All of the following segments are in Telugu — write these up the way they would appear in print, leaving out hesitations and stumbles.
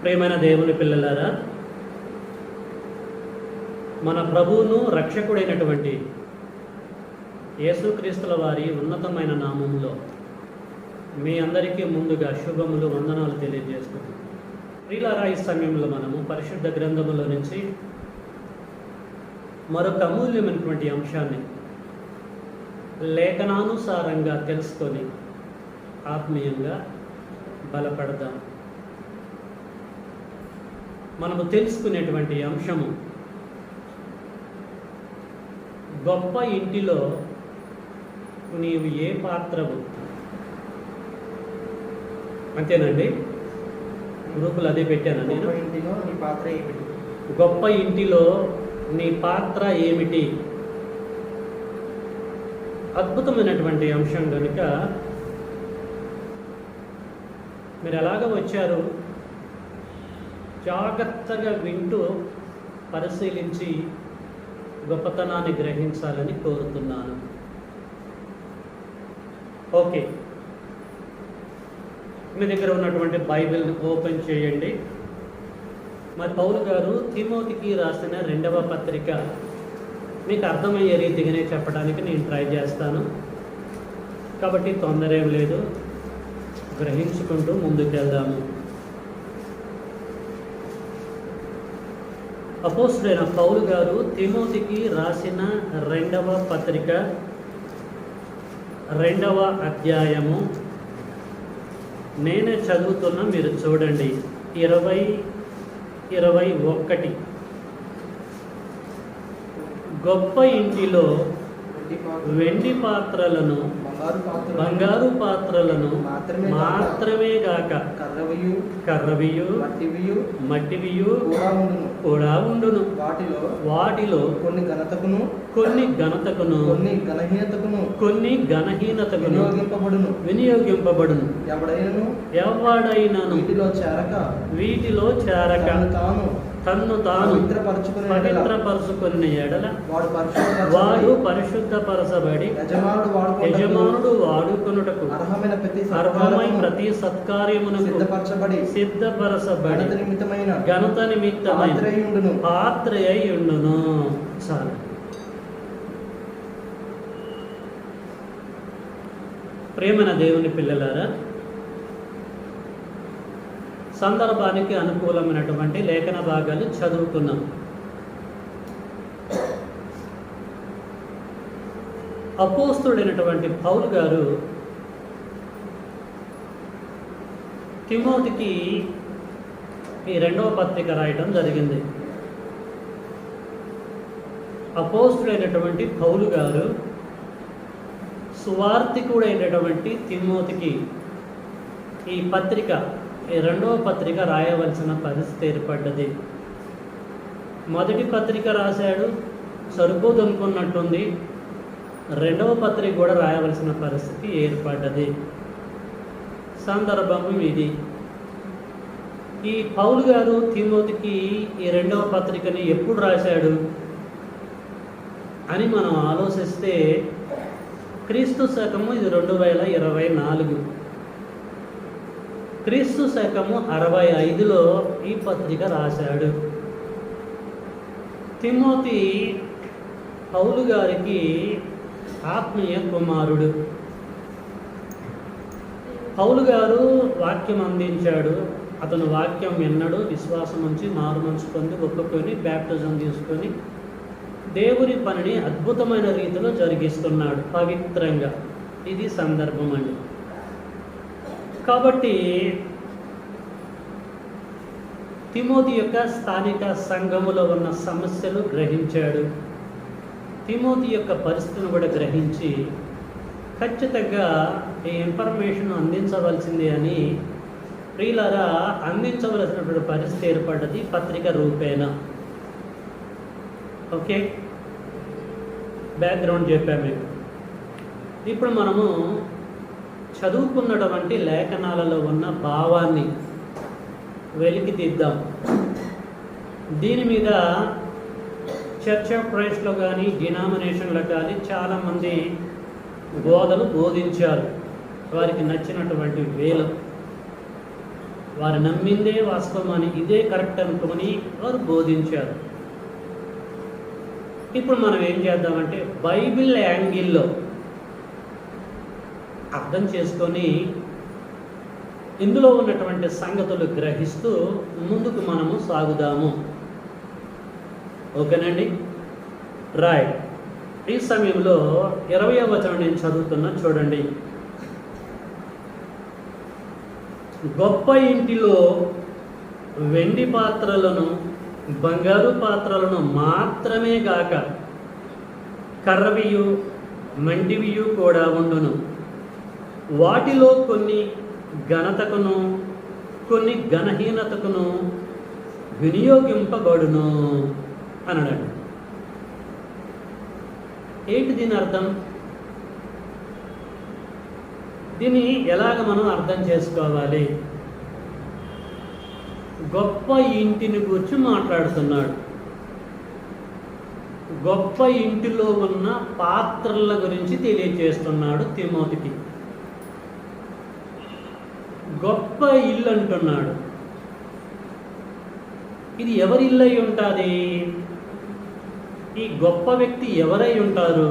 ప్రియమైన దేవుని పిల్లలారా, మన ప్రభువును రక్షకుడైనటువంటి యేసుక్రీస్తుల వారి ఉన్నతమైన నామములో మీ అందరికీ ముందుగా శుభములు, వందనాలు తెలియజేస్తున్నాం. ప్రియులారా, ఈ సమయంలో మనము పరిశుద్ధ గ్రంథములో నుంచి మరొక అమూల్యమైనటువంటి అంశాన్ని లేఖనానుసారంగా తెలుసుకొని ఆత్మీయంగా బలపడదాం. మనము తెలుసుకునేటువంటి అంశము గొప్ప ఇంటిలో నీవు ఏ పాత్రవు. అంతేనండి, గ్రూపులు అదే పెట్టాను నేను. గొప్ప ఇంటిలో నీ పాత్ర ఏమిటి? అద్భుతమైనటువంటి అంశం కనుక మీరు ఎలాగ వచ్చారు జాగ్రత్తగా వింటూ పరిశీలించి గొప్పతనాన్ని గ్రహించాలని కోరుతున్నాను. ఓకే, మీ దగ్గర ఉన్నటువంటి బైబిల్ని ఓపెన్ చేయండి. మరి పౌలు గారు తిమోతికి రాసిన 2వ పత్రిక మీకు అర్థమయ్యే రీతిగానే చెప్పడానికి నేను ట్రై చేస్తాను. కాబట్టి తొందర ఏం లేదు, గ్రహించుకుంటూ ముందుకెళ్దాము. అపోస్తుడైన పౌలు గారు తిమోతికి రాసిన 2వ పత్రిక 2వ అధ్యాయము నేనే చదువుతున్నా, మీరు చూడండి. 20-21. గొప్ప ఇంటిలో వెండి పాత్రలను, బంగారు పాత్రలను మాత్రమే గాక కర్రవియు మట్టివియు కూడా ఉండును. వాటిలో కొన్ని ఘనతకును కొన్ని గణహీనతకును వినియోగింపబడును. ఎవడైనను వీటిలో చేరక తన్ను తాను పవిత్రపరచుకున్న ఎడల వాడు పరిశుద్ధపరచబడి యజమానుడు వాడుకొనుటకు అర్హమై ప్రతి సత్కార్యమునకు సిద్ధపరచబడి ఘనత నిమిత్తమైన పాత్ర అయి ఉండును. చాలు. ప్రేమన దేవుని పిల్లలారా, సందర్భానికి అనుకూలమైనటువంటి లేఖన భాగాలు చదువుకున్నాం. అపోస్తుడైనటువంటి పౌలు గారు తిమోతికి ఈ 2వ పత్రిక రాయటం జరిగింది. అపోస్తుడైనటువంటి పౌలు గారు సువార్తికుడైనటువంటి తిమోతికి ఈ పత్రిక, ఈ 2వ పత్రిక రాయవలసిన పరిస్థితి ఏర్పడ్డది. మొదటి పత్రిక రాశాడు, సరిపోదు అనుకున్నట్టుంది. 2వ పత్రిక కూడా రాయవలసిన పరిస్థితి ఏర్పడ్డది. సందర్భము ఇది. ఈ పౌలు గారు తిమోతికి ఈ 2వ పత్రికని ఎప్పుడు రాశాడు అని మనం ఆలోచిస్తే క్రీస్తు శకము ఇది 2024. క్రీస్తు శకము 65లో ఈ పత్రిక రాశాడు. తిమోతి పౌలు గారికి ఆత్మీయ కుమారుడు. పౌలు గారు వాక్యం అందించాడు. అతను వాక్యం విన్నాడు, విశ్వాసం ఉంచి మారు మనసు పొంది ఒప్పుకొని బ్యాప్టిజం తీసుకొని దేవుని పనిని అద్భుతమైన రీతిలో జరిగిస్తున్నాడు పవిత్రంగా. ఇది సందర్భం అండి. కాబట్టి తిమోతి యొక్క స్థానిక సంఘములో ఉన్న సమస్యలు గ్రహించాడు. తిమోతి యొక్క పరిస్థితిని కూడా గ్రహించి ఖచ్చితంగా ఈ ఇన్ఫర్మేషన్ అందించవలసింది అని ప్రియులారా అందించవలసినటువంటి పరిస్థితి ఏర్పడ్డది పత్రిక రూపేణ. ఓకే, బ్యాక్గ్రౌండ్ చెప్పాము మీకు. ఇప్పుడు మనము చదువుకున్నటువంటి లేఖనాలలో ఉన్న భావాన్ని వెలికి తీద్దాం. దీని మీద చర్చ్ ఆఫ్ క్రైస్ట్లో కానీ డినామినేషన్లో కానీ చాలామంది బోధలు బోధించారు వారికి నచ్చినటువంటి వేలు. వారు నమ్మిందే వాస్తవం అని, ఇదే కరెక్ట్ అనుకొని వారు బోధించారు. ఇప్పుడు మనం ఏం చేద్దామంటే బైబిల్ యాంగిల్లో అర్థం చేసుకొని ఇందులో ఉన్నటువంటి సంగతులు గ్రహిస్తూ ముందుకు మనము సాగుదాము. ఓకేనండి, రైట్. ఈ సమయంలో 20వ వచనం నేను చదువుతున్నా, చూడండి. గొప్ప ఇంటిలో వెండి పాత్రలను బంగారు పాత్రలను మాత్రమే గాక కర్రవియు మంటివియు కూడా ఉండును. వాటిలో కొన్ని ఘనతకును కొన్ని ఘనహీనతకును వినియోగింపబడును అన్నాడు. ఏంటి దీని అర్థం? దీన్ని ఎలాగ మనం అర్థం చేసుకోవాలి? గొప్ప ఇంటిని గురించి మాట్లాడుతున్నాడు. గొప్ప ఇంటిలో ఉన్న పాత్రల గురించి తెలియజేస్తున్నాడు తిమోతికి. గొప్ప ఇల్లు అంటున్నాడు. ఇది ఎవరి ఇల్లు అయి ఉంటుంది? ఈ గొప్ప వ్యక్తి ఎవరై ఉంటారు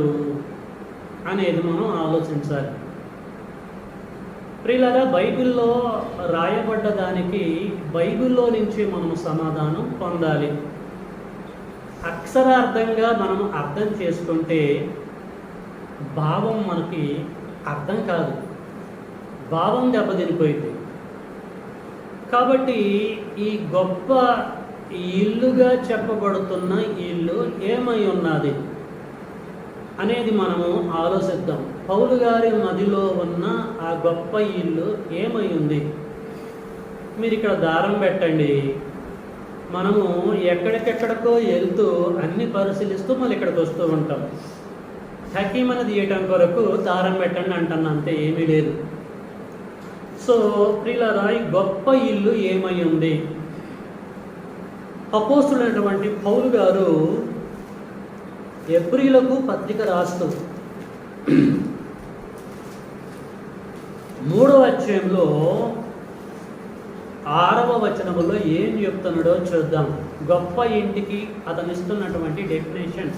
అనేది మనం ఆలోచించాలి. ప్రియులారా, బైబిల్లో రాయబడ్డ దానికి బైబిల్లో నుంచి మనం సమాధానం పొందాలి. అక్షరార్థంగా మనం అర్థం చేసుకుంటే భావం మనకి అర్థం కాదు, భావం దెబ్బతినిపోయింది. కాబట్టి ఈ గొప్ప ఇల్లుగా చెప్పబడుతున్న ఇల్లు ఏమై ఉన్నది అనేది మనము ఆలోచిద్దాం. పౌలు గారి మదిలో ఉన్న ఆ గొప్ప ఇల్లు ఏమై ఉంది? మీరు ఇక్కడ దారం పెట్టండి. మనము ఎక్కడికెక్కడికో వెళ్తూ అన్ని పరిశీలిస్తూ మళ్ళీ ఇక్కడికి వస్తూ ఉంటాం. హకీమని తీయటం కొరకు దారం పెట్టండి అంటున్నా, అంతే, ఏమీ లేదు. సో ప్రియులారా, ఈ గొప్ప ఇల్లు ఏమై ఉంది? అపోస్తులైనటువంటి పౌలు గారు ఎబ్రీయులకు పత్రిక రాస్తూ 3వ అధ్యాయంలో 6వ వచనములో ఏం చెప్తున్నాడో చూద్దాం. గొప్ప ఇంటికి అతను ఇస్తున్నటువంటి డెఫినేషన్.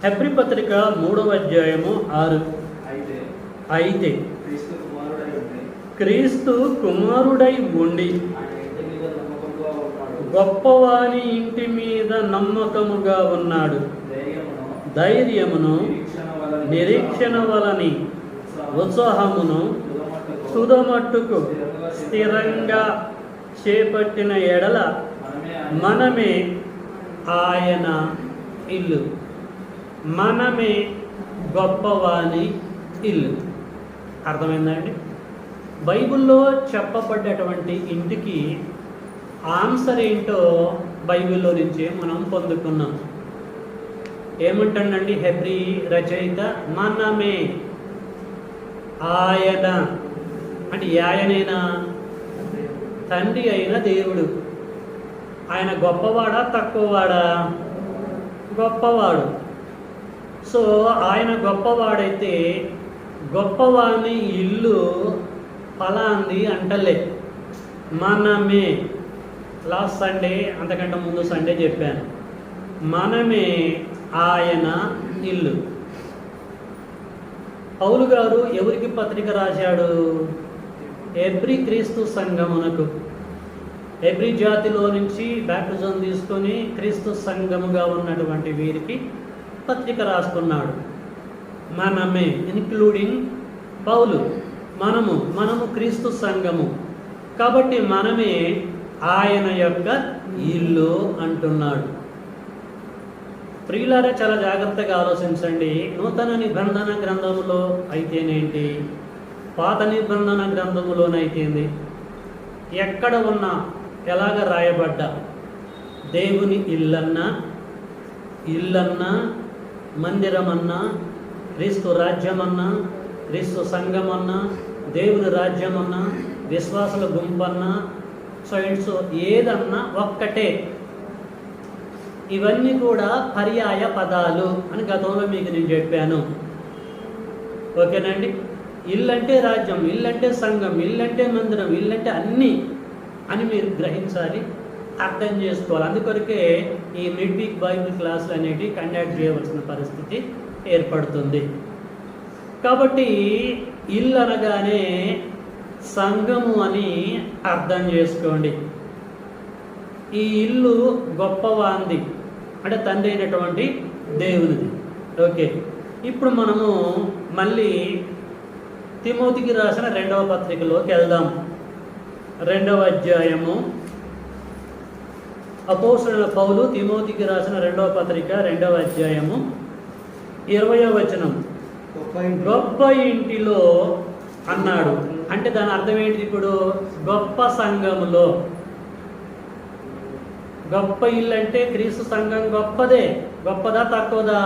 హెబ్రీ పత్రిక 3వ అధ్యాయము 6. అయితే క్రీస్తు కుమారుడై ఉండి గొప్పవాని ఇంటి మీద నమ్మకముగా ఉన్నాడు. ధైర్యమును నిరీక్షణ వలని ఉత్సాహమును తుదమట్టుకు స్థిరంగా చేపట్టిన ఎడల మనమే ఆయన ఇల్లు, మనమే గొప్పవాని ఇల్లు. అర్థమైందండి? బైబిల్లో చెప్పబడ్డటువంటి ఇంటికి ఆన్సర్ ఏంటో బైబిల్లో నుంచే మనం పొందుకున్నాం. ఏమంటాడండి హెబ్రీ రచయిత? మనమే, ఆయన అంటే ఆయనేనా? తండ్రి అయిన దేవుడు. ఆయన గొప్పవాడా తక్కువవాడా? గొప్పవాడు. సో ఆయన గొప్పవాడైతే గొప్పవాని ఇల్లు ఫలాంది అంటలే, మనమే. లాస్ట్ సండే, అంతకంటే ముందు సండే చెప్పాను, మనమే ఆయన ఇల్లు. పౌలు గారు ఎవరికి పత్రిక రాశాడు? ఎబ్రీ క్రీస్తు సంఘమునకు. ఎబ్రీ జాతిలో నుంచి బ్యాప్టిజం తీసుకొని క్రీస్తు సంఘముగా ఉన్నటువంటి వీరికి పత్రిక రాస్తున్నాడు. మనమే, ఇన్క్లూడింగ్ పౌలు. మనము క్రీస్తు సంఘము. కాబట్టి మనమే ఆయన యొక్క ఇల్లు అంటున్నాడు. ప్రియులారా, చాలా జాగ్రత్తగా ఆలోచించండి. నూతన నిబంధన గ్రంథములో అయితేనేంటి, పాత నిబంధన గ్రంథములోనైతేంది, ఎక్కడ ఉన్నా ఎలాగ రాయబడ్డా దేవుని ఇల్లన్నా మందిరమన్నా, క్రీస్తు రాజ్యమన్నా, క్రీస్తు సంఘమన్నా, దేవుని రాజ్యమన్నా, విశ్వాసుల గుంపన్నా, సో ఏదన్నా ఒక్కటే. ఇవన్నీ కూడా పర్యాయ పదాలు అని గతంలో మీకు నేను చెప్పాను. ఓకేనండి? ఇల్లంటే రాజ్యం, ఇల్లంటే సంఘం, ఇల్లంటే మందిరం, ఇల్లంటే అన్నీ అని మీరు గ్రహించాలి, అర్థం చేసుకోవాలి. అందుకొరకే ఈ మిడ్ వీక్ బైబిల్ క్లాసులు అనేవి కండక్ట్ చేయవలసిన పరిస్థితి ఏర్పడుతుంది. కాబట్టి ఇల్లు అనగానే సంఘము అని అర్థం చేసుకోండి. ఈ ఇల్లు గొప్పవాంది, అంటే తండ్రి అయినటువంటి దేవునిది. ఓకే, ఇప్పుడు మనము మళ్ళీ తిమోతికి రాసిన 2వ పత్రికలోకి వెళ్దాం. 2వ అధ్యాయము, అపోస్తలుడైన పౌలు తిమోతికి రాసిన 2వ పత్రిక 2వ అధ్యాయము 20వ వచనం. గొప్ప ఇంటిలో అన్నాడు అంటే దాని అర్థం ఏంటి? ఇప్పుడు గొప్ప సంఘములో, గొప్ప ఇల్లు అంటే క్రీస్తు సంఘం గొప్పదే. గొప్పదా తక్కువదా?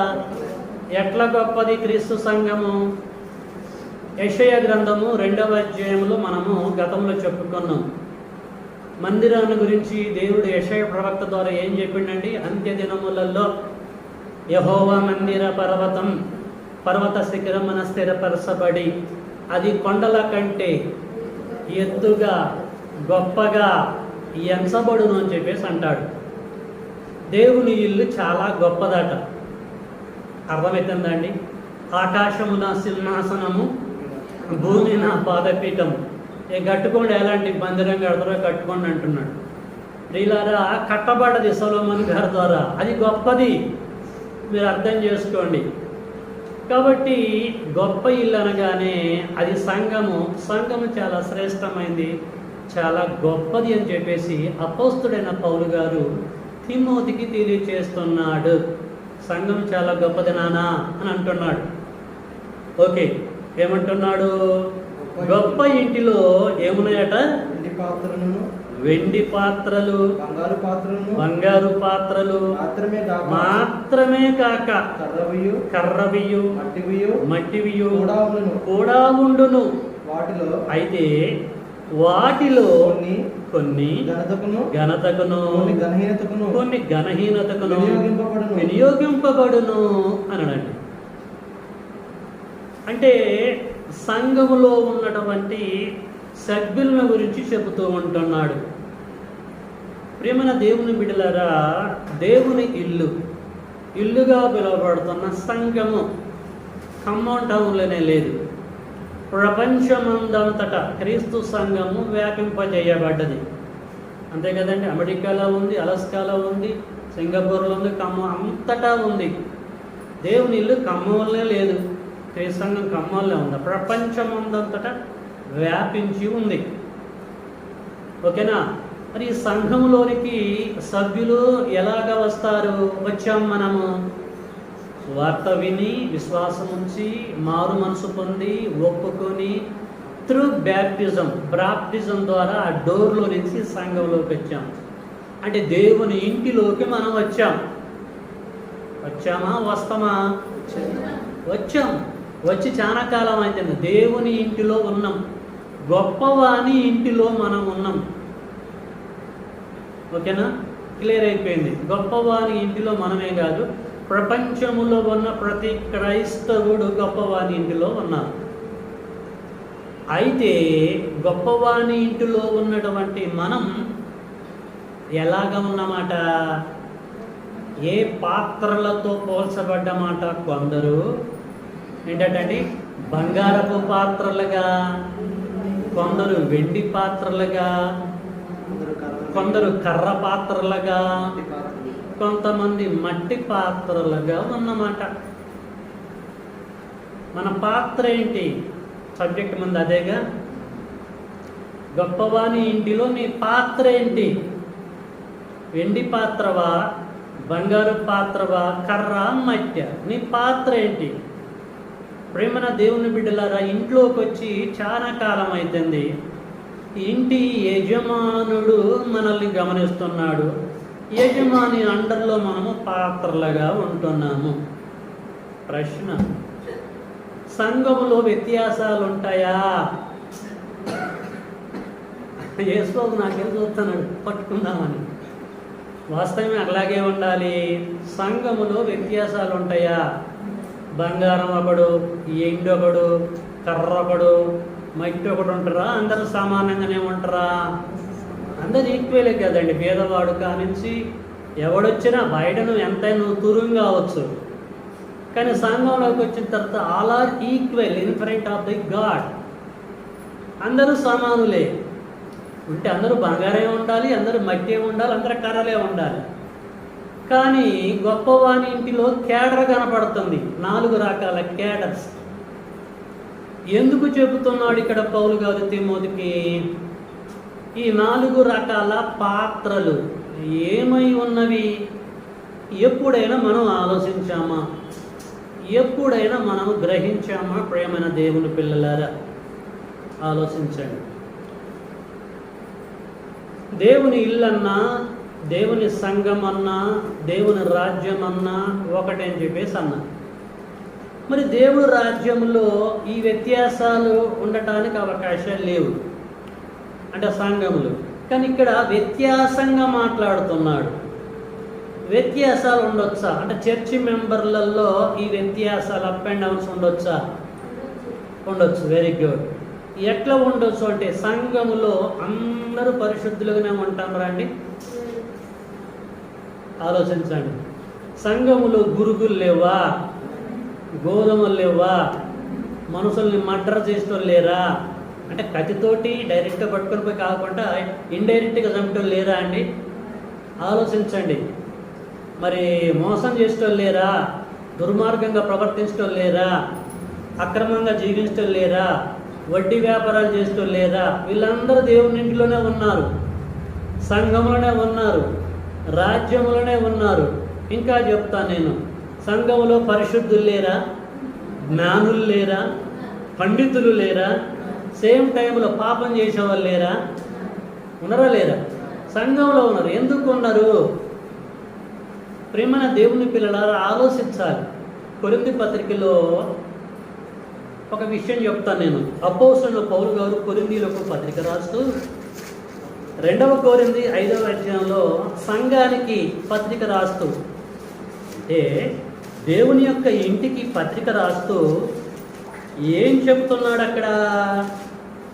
ఎట్లా గొప్పది క్రీస్తు సంఘము? యెషయా గ్రంథము 2వ అధ్యాయంలో మనము గతంలో చెప్పుకున్నాం. మందిరాన్ని గురించి దేవుడు యెషయా ప్రవక్త ద్వారా ఏం చెప్పిండండి? అంత్య దినములలో యెహోవా మందిర పర్వత శిఖరమున స్థిరపరచబడి అది కొండల కంటే ఎత్తుగా గొప్పగా ఎంచబడును అని చెప్పేసి అంటాడు. దేవుని ఇల్లు చాలా గొప్పదట. అర్థమవుతుందండి? ఆకాశము నా సింహాసనము, భూమి నా పాదపీఠం. కట్టుకోండి, ఎలాంటి మందిరం కడతారో కట్టుకోండి అంటున్నాడు. ప్రియులారా, కట్టబడ్డది సొలొమోను గారి ద్వారా, అది గొప్పది, మీరు అర్థం చేసుకోండి. కాబట్టి గొప్ప ఇల్లు అనగానే అది సంఘము చాలా శ్రేష్టమైంది, చాలా గొప్పది అని చెప్పేసి అపోస్తుడైన పౌలు గారు తిమోతికి తెలియచేస్తున్నాడు. సంఘం చాలా గొప్పది నానా అని అంటున్నాడు. ఓకే, ఏమంటున్నాడు? గొప్ప ఇంటిలో ఏమున్నాయట? వెండి పాత్రలు, బంగారు పాత్రలు మాత్రమే కాక కర్రవియు మట్టివియు కూడా ఉండును. అయితే వాటిలో కొన్ని ఘనతకును కొన్ని ఘనహీనతకును వినియోగింపబడును అన్నాడండి. అంటే సంఘములో ఉన్నటువంటి సభ్యుల గురించి చెబుతూ ఉంటున్నాడు. ప్రియమైన దేవుని బిడ్డలారా, దేవుని ఇల్లుగా పిలువబడుతున్న సంఘము ఖమ్మం టౌన్లోనే లేదు, ప్రపంచమందంతటా క్రీస్తు సంఘము వ్యాపింపజేయబడ్డది. అంతే కదండి? అమెరికాలో ఉంది, అలస్కాలో ఉంది, సింగపూర్లో ఉంది, ఖమ్మం అంతటా ఉంది. దేవుని ఇల్లు ఖమ్మంలోనే లేదు, క్రీస్తు సంఘం ఖమ్మంలో ఉంది, ప్రపంచమందంతటా వ్యాపించి ఉంది. ఓకేనా? మరి ఈ సంఘంలోనికి సభ్యులు ఎలాగ వస్తారు? వచ్చాం మనము వార్త విని విశ్వాసం ఉంచి మారు మనసు పొంది ఒప్పుకొని త్రూ బ్యాప్టిజం ద్వారా ఆ డోర్లో నుంచి సంఘంలోకి వచ్చాం. అంటే దేవుని ఇంటిలోకి మనం వచ్చామా వస్తామా? వచ్చాం. వచ్చి చాలా కాలం అవుతుంది. దేవుని ఇంటిలో ఉన్నాం, గొప్పవాని ఇంటిలో మనం ఉన్నాం. ఓకేనా? క్లియర్ అయిపోయింది. గొప్పవాని ఇంటిలో మనమే కాదు, ప్రపంచములో ఉన్న ప్రతి క్రైస్తవుడు గొప్పవాని ఇంటిలో ఉన్నారు. అయితే గొప్పవాని ఇంటిలో ఉన్నటువంటి మనం ఎలాగ ఉన్నమాట? ఏ పాత్రలతో పోల్చబడ్డమాట? కొందరు ఏంటంటే బంగారపు పాత్రలుగా, కొందరు వెండి పాత్రలుగా, కొందరు కర్ర పాత్రలుగా, కొంతమంది మట్టి పాత్రలుగా ఉన్నమాట. మన పాత్ర ఏంటి? సబ్జెక్ట్ ముందు అదేగా. గొప్పవాని ఇంటిలో నీ పాత్ర ఏంటి? వెండి పాత్రవా, బంగారు పాత్రవా, కర్ర, మట్టి? నీ పాత్ర ఏంటి? ప్రేమన దేవుని బిడ్డలారా, ఇంట్లోకి వచ్చి చాలా కాలం అవుతుంది. ఇంటి యజమానుడు మనల్ని గమనిస్తున్నాడు. యజమాని అండర్లో మనము పాత్రలుగా ఉంటున్నాము. ప్రశ్న, సంఘములో వ్యత్యాసాలు ఉంటాయా? యేసుబాబు నాకేం చూస్తున్నాడు పట్టుకుందామని. వాస్తవమే అలాగే ఉండాలి. సంఘములో వ్యత్యాసాలు ఉంటాయా? బంగారం ఒకడు, ఎండు ఒకడు, కర్ర ఒకడు మట్టి ఒకడు ఉంటారా? అందరూ సమానంగానే ఉంటారా? అందరు ఈక్వలే కదండి. పేదవాడు కానించి ఎవడొచ్చినా బయట నువ్వు ఎంతైనా నువ్వు తురుం కావచ్చు, కానీ సంఘంలోకి వచ్చిన తర్వాత all are equal in front of the god. అందరూ సమానులే. ఉంటే అందరూ బంగారే ఉండాలి, అందరూ మట్టే ఉండాలి, అందరూ కర్రలే ఉండాలి. కానీ గొప్పవాని ఇంటిలో కేడర్ కనపడుతుంది, 4 రకాల కేడర్స్. ఎందుకు చెబుతున్నాడు ఇక్కడ పౌలు గారు తిమోతికి? ఈ 4 రకాల పాత్రలు ఏమై ఉన్నవి? ఎప్పుడైనా మనం ఆలోచించామా? ఎప్పుడైనా మనం గ్రహించామా? ప్రియమైన దేవుని పిల్లలారా, ఆలోచించండి. దేవుని ఇల్లన్నా, దేవుని సంఘం అన్నా, దేవుని రాజ్యం అన్నా ఒకటే అని చెప్పేసి అన్నా. మరి దేవుని రాజ్యంలో ఈ వ్యత్యాసాలు ఉండటానికి అవకాశాలు లేవు, అంటే సంఘములు. కానీ ఇక్కడ వ్యత్యాసంగా మాట్లాడుతున్నాడు. వ్యత్యాసాలు ఉండొచ్చా? అంటే చర్చి మెంబర్లలో ఈ వ్యత్యాసాలు అప్ అండ్ డౌన్స్ ఉండొచ్చా? ఉండొచ్చు. Very good. ఎట్లా ఉండొచ్చు అంటే, సంఘములో అందరూ పరిశుద్ధులుగానే ఉంటారా అండి? ఆలోచించండి. సంఘములో గురుగులు లేవా? గోధుమలు లేవా? మనుషుల్ని మర్డర్ చేసేటోళ్ళు లేరా? అంటే కత్తితోటి డైరెక్ట్గా పట్టుకొని పోయి కాకుండా ఇండైరెక్ట్గా చంపేటోళ్ళు లేరా అండి? ఆలోచించండి. మరి మోసం చేసేటోళ్ళు లేరా? దుర్మార్గంగా ప్రవర్తించటోళ్ళు లేరా? అక్రమంగా జీవించటోళ్ళు లేరా? వడ్డీ వ్యాపారాలు చేసేటోళ్ళు లేరా? వీళ్ళందరూ దేవుని ఇంటిలోనే ఉన్నారు, సంఘంలోనే ఉన్నారు, రాజ్యంలోనే ఉన్నారు. ఇంకా చెప్తాను నేను, సంఘంలో పరిశుద్ధులు లేరా? జ్ఞానులు లేరా? పండితులు లేరా? సేమ్ టైంలో పాపం చేసేవాళ్ళు లేరా? ఉన్నారా లేరా? సంఘంలో ఉన్నారు. ఎందుకు ఉన్నారు? ప్రియమైన దేవుని పిల్లలారా, ఆలోచించాలి. కొరింథీ పత్రికలో ఒక విషయం చెప్తాను నేను. అపోస్తలుడైన పౌలు గారు కొరింథీయులకు పత్రిక రాస్తూ 2వ కొరింథీ 5వ అధ్యాయంలో సంఘానికి పత్రిక రాస్తూ, అంటే దేవుని యొక్క ఇంటికి పత్రిక రాస్తూ ఏం చెప్తున్నాడు అక్కడ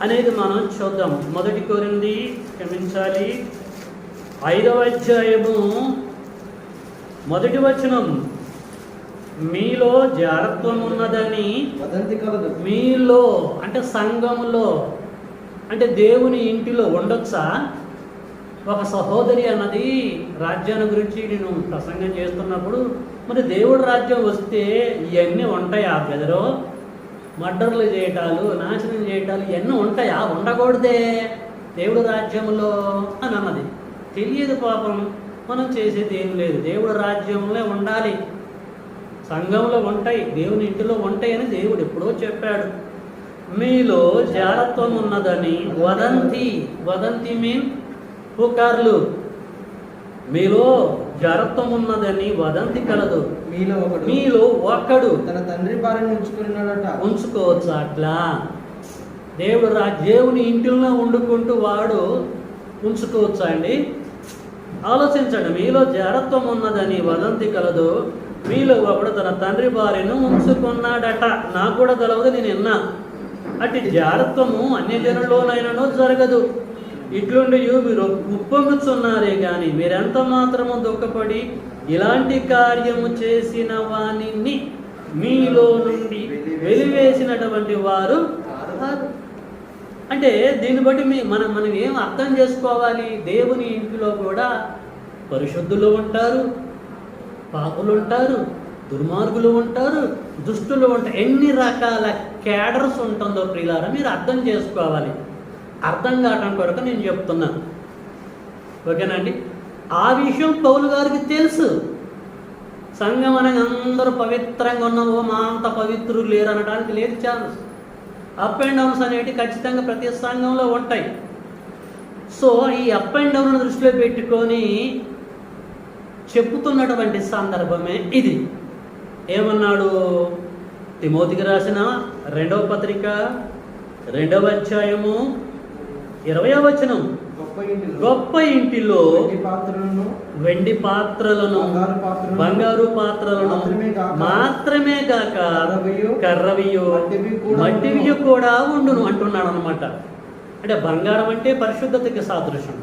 అనేది మనం చూద్దాం. 1 కొరింథీ 5వ అధ్యాయము 1వ వచనం, మీలో జారత్వం ఉన్నదని వదంతి కలదు. మీలో అంటే సంఘములో, అంటే దేవుని ఇంటిలో ఉండొచ్చా? ఒక సహోదరి అన్నది రాజ్యాన్ని గురించి నేను ప్రసంగం చేస్తున్నప్పుడు, మరి దేవుడి రాజ్యం వస్తే ఇవన్నీ ఉంటాయా బెదరో? మర్డర్లు చేయటాలు, నాశనం చేయటాలు ఇవన్నీ ఉంటాయా? ఉండకూడదే దేవుడి రాజ్యంలో అని అన్నది. తెలియదు పాపం, మనం చేసేది ఏం లేదు. దేవుడి రాజ్యంలో ఉండాలి, సంఘంలో ఉంటాయి, దేవుని ఇంటిలో ఉంటాయి అని దేవుడు ఎప్పుడో చెప్పాడు. మీలో జారత్వం ఉన్నదని వదంతి మీన్ పుకార్లు. మీలో జారత్వం ఉన్నదని వదంతి కలదు. మీలో ఒకడు తన తండ్రి భార్యను ఉంచుకోవచ్చు. అట్లా దేవుని ఇంటిలో వండుకుంటూ వాడు ఉంచుకోవచ్చా అండి? ఆలోచించండి. మీలో జారత్వం ఉన్నదని వదంతి కలదు. మీలో ఒకడు తన తండ్రి భార్యను ఉంచుకున్నాడట. నాకు కూడా తెలవదు, నేను విన్నా. అట్టి జారత్వము అన్యజనుల్లోనైనానో జరగదు. ఇట్లుండి మీరు ఉప్పొంగుచున్నారే కానీ మీరెంత మాత్రము దుఃఖపడి ఇలాంటి కార్యము చేసిన వానిని మీలో నుండి వెలివేసినటువంటి వారు. అంటే దీన్ని బట్టి మనం ఏం అర్థం చేసుకోవాలి? దేవుని ఇంటిలో కూడా పరిశుద్ధులు ఉంటారు, పాపులు ఉంటారు, దుర్మార్గులు ఉంటారు, దుష్టులు ఉంటారు. ఎన్ని రకాల క్యాడర్స్ ఉంటుందో ప్రియులారా మీరు అర్థం చేసుకోవాలి. అర్థం కావటం కొరకు నేను చెప్తున్నాను, ఓకేనండి? ఆ విషయం పౌలు గారికి తెలుసు. సంఘం అనేది అందరూ పవిత్రంగా ఉన్నామో, మా అంత పవిత్రులు లేరు అనడానికి లేదు ఛాన్స్. అప్ అండ్ డౌన్స్ అనేవి ఖచ్చితంగా ప్రతి సంఘంలో ఉంటాయి. సో ఈ అప్ అండ్ డౌన్ దృష్టిలో పెట్టుకొని చెప్పుతున్నటువంటి సందర్భమే ఇది. ఏమన్నాడు? తిమోతికి రాసిన 2వ పత్రిక 2వ అధ్యాయము 20వ వచనం, గొప్ప ఇంటిలో వెండి పాత్రలను బంగారు పాత్రలను మాత్రమే కాక కర్రవియు మట్టివియు కూడా ఉండును అంటున్నాడు అనమాట. అంటే బంగారం అంటే పరిశుద్ధతకి సాదృశ్యం,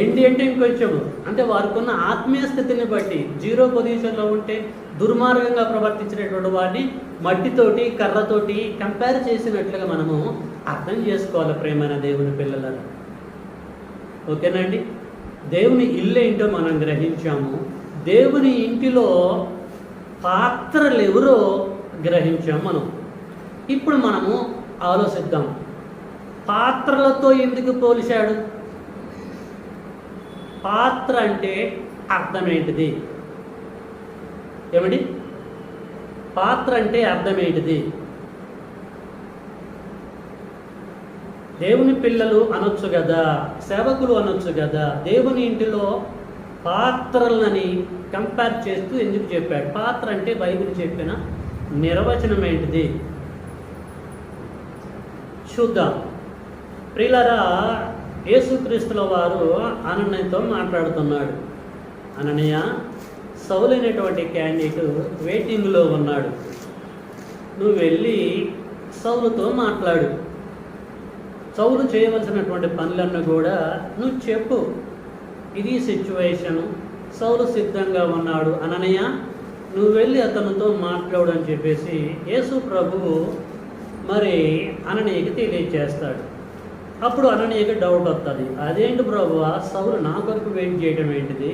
ఎండి అంటే ఇంకొంచెము, అంటే వారికి ఉన్న ఆత్మీయ స్థితిని బట్టి జీరో పొజిషన్లో ఉంటే దుర్మార్గంగా ప్రవర్తించినటువంటి వాడిని మట్టితోటి కర్రతోటి కంపేర్ చేసినట్లుగా మనము అర్థం చేసుకోవాలి ప్రేమైన దేవుని పిల్లలను. ఓకేనండి, దేవుని ఇల్లు ఏంటో మనం గ్రహించాము, దేవుని ఇంటిలో పాత్రలు ఎవరో గ్రహించాము మనం. ఇప్పుడు మనము ఆలోచిద్దాం, పాత్రలతో ఎందుకు పోల్చాడు? పాత్ర అంటే అర్థం ఏంటిది? ఏమండి, పాత్ర అంటే అర్థం ఏంటిది? దేవుని పిల్లలు అనొచ్చు కదా, సేవకులు అనొచ్చు కదా. దేవుని ఇంటిలో పాత్రలని కంపేర్ చేస్తూ ఎందుకు చెప్పాడు? పాత్ర అంటే బైబిల్ చెప్పిన నిర్వచనం ఏంటిది చూద్దాం. ప్రియులారా, యేసుక్రీస్తుల వారు అననీయతో మాట్లాడుతున్నాడు. అననీయ, సౌలు అనేటువంటి క్యాండిడేట్ వెయిటింగ్లో ఉన్నాడు, నువ్వు వెళ్ళి సౌలుతో మాట్లాడు, సౌలు చేయవలసినటువంటి పనులన్నీ కూడా నువ్వు చెప్పు, ఇది సిచ్యువేషను, సౌలు సిద్ధంగా ఉన్నాడు, అననీయ నువ్వు వెళ్ళి అతనితో మాట్లాడు అని చెప్పేసి యేసు ప్రభువు మరి అననీయకి తెలియజేస్తాడు. అప్పుడు అననీయకి డౌట్ వస్తుంది, అదేంటి ప్రభువా, సౌలు నా కొరకు వెయిట్ చేయడం ఏంటిది,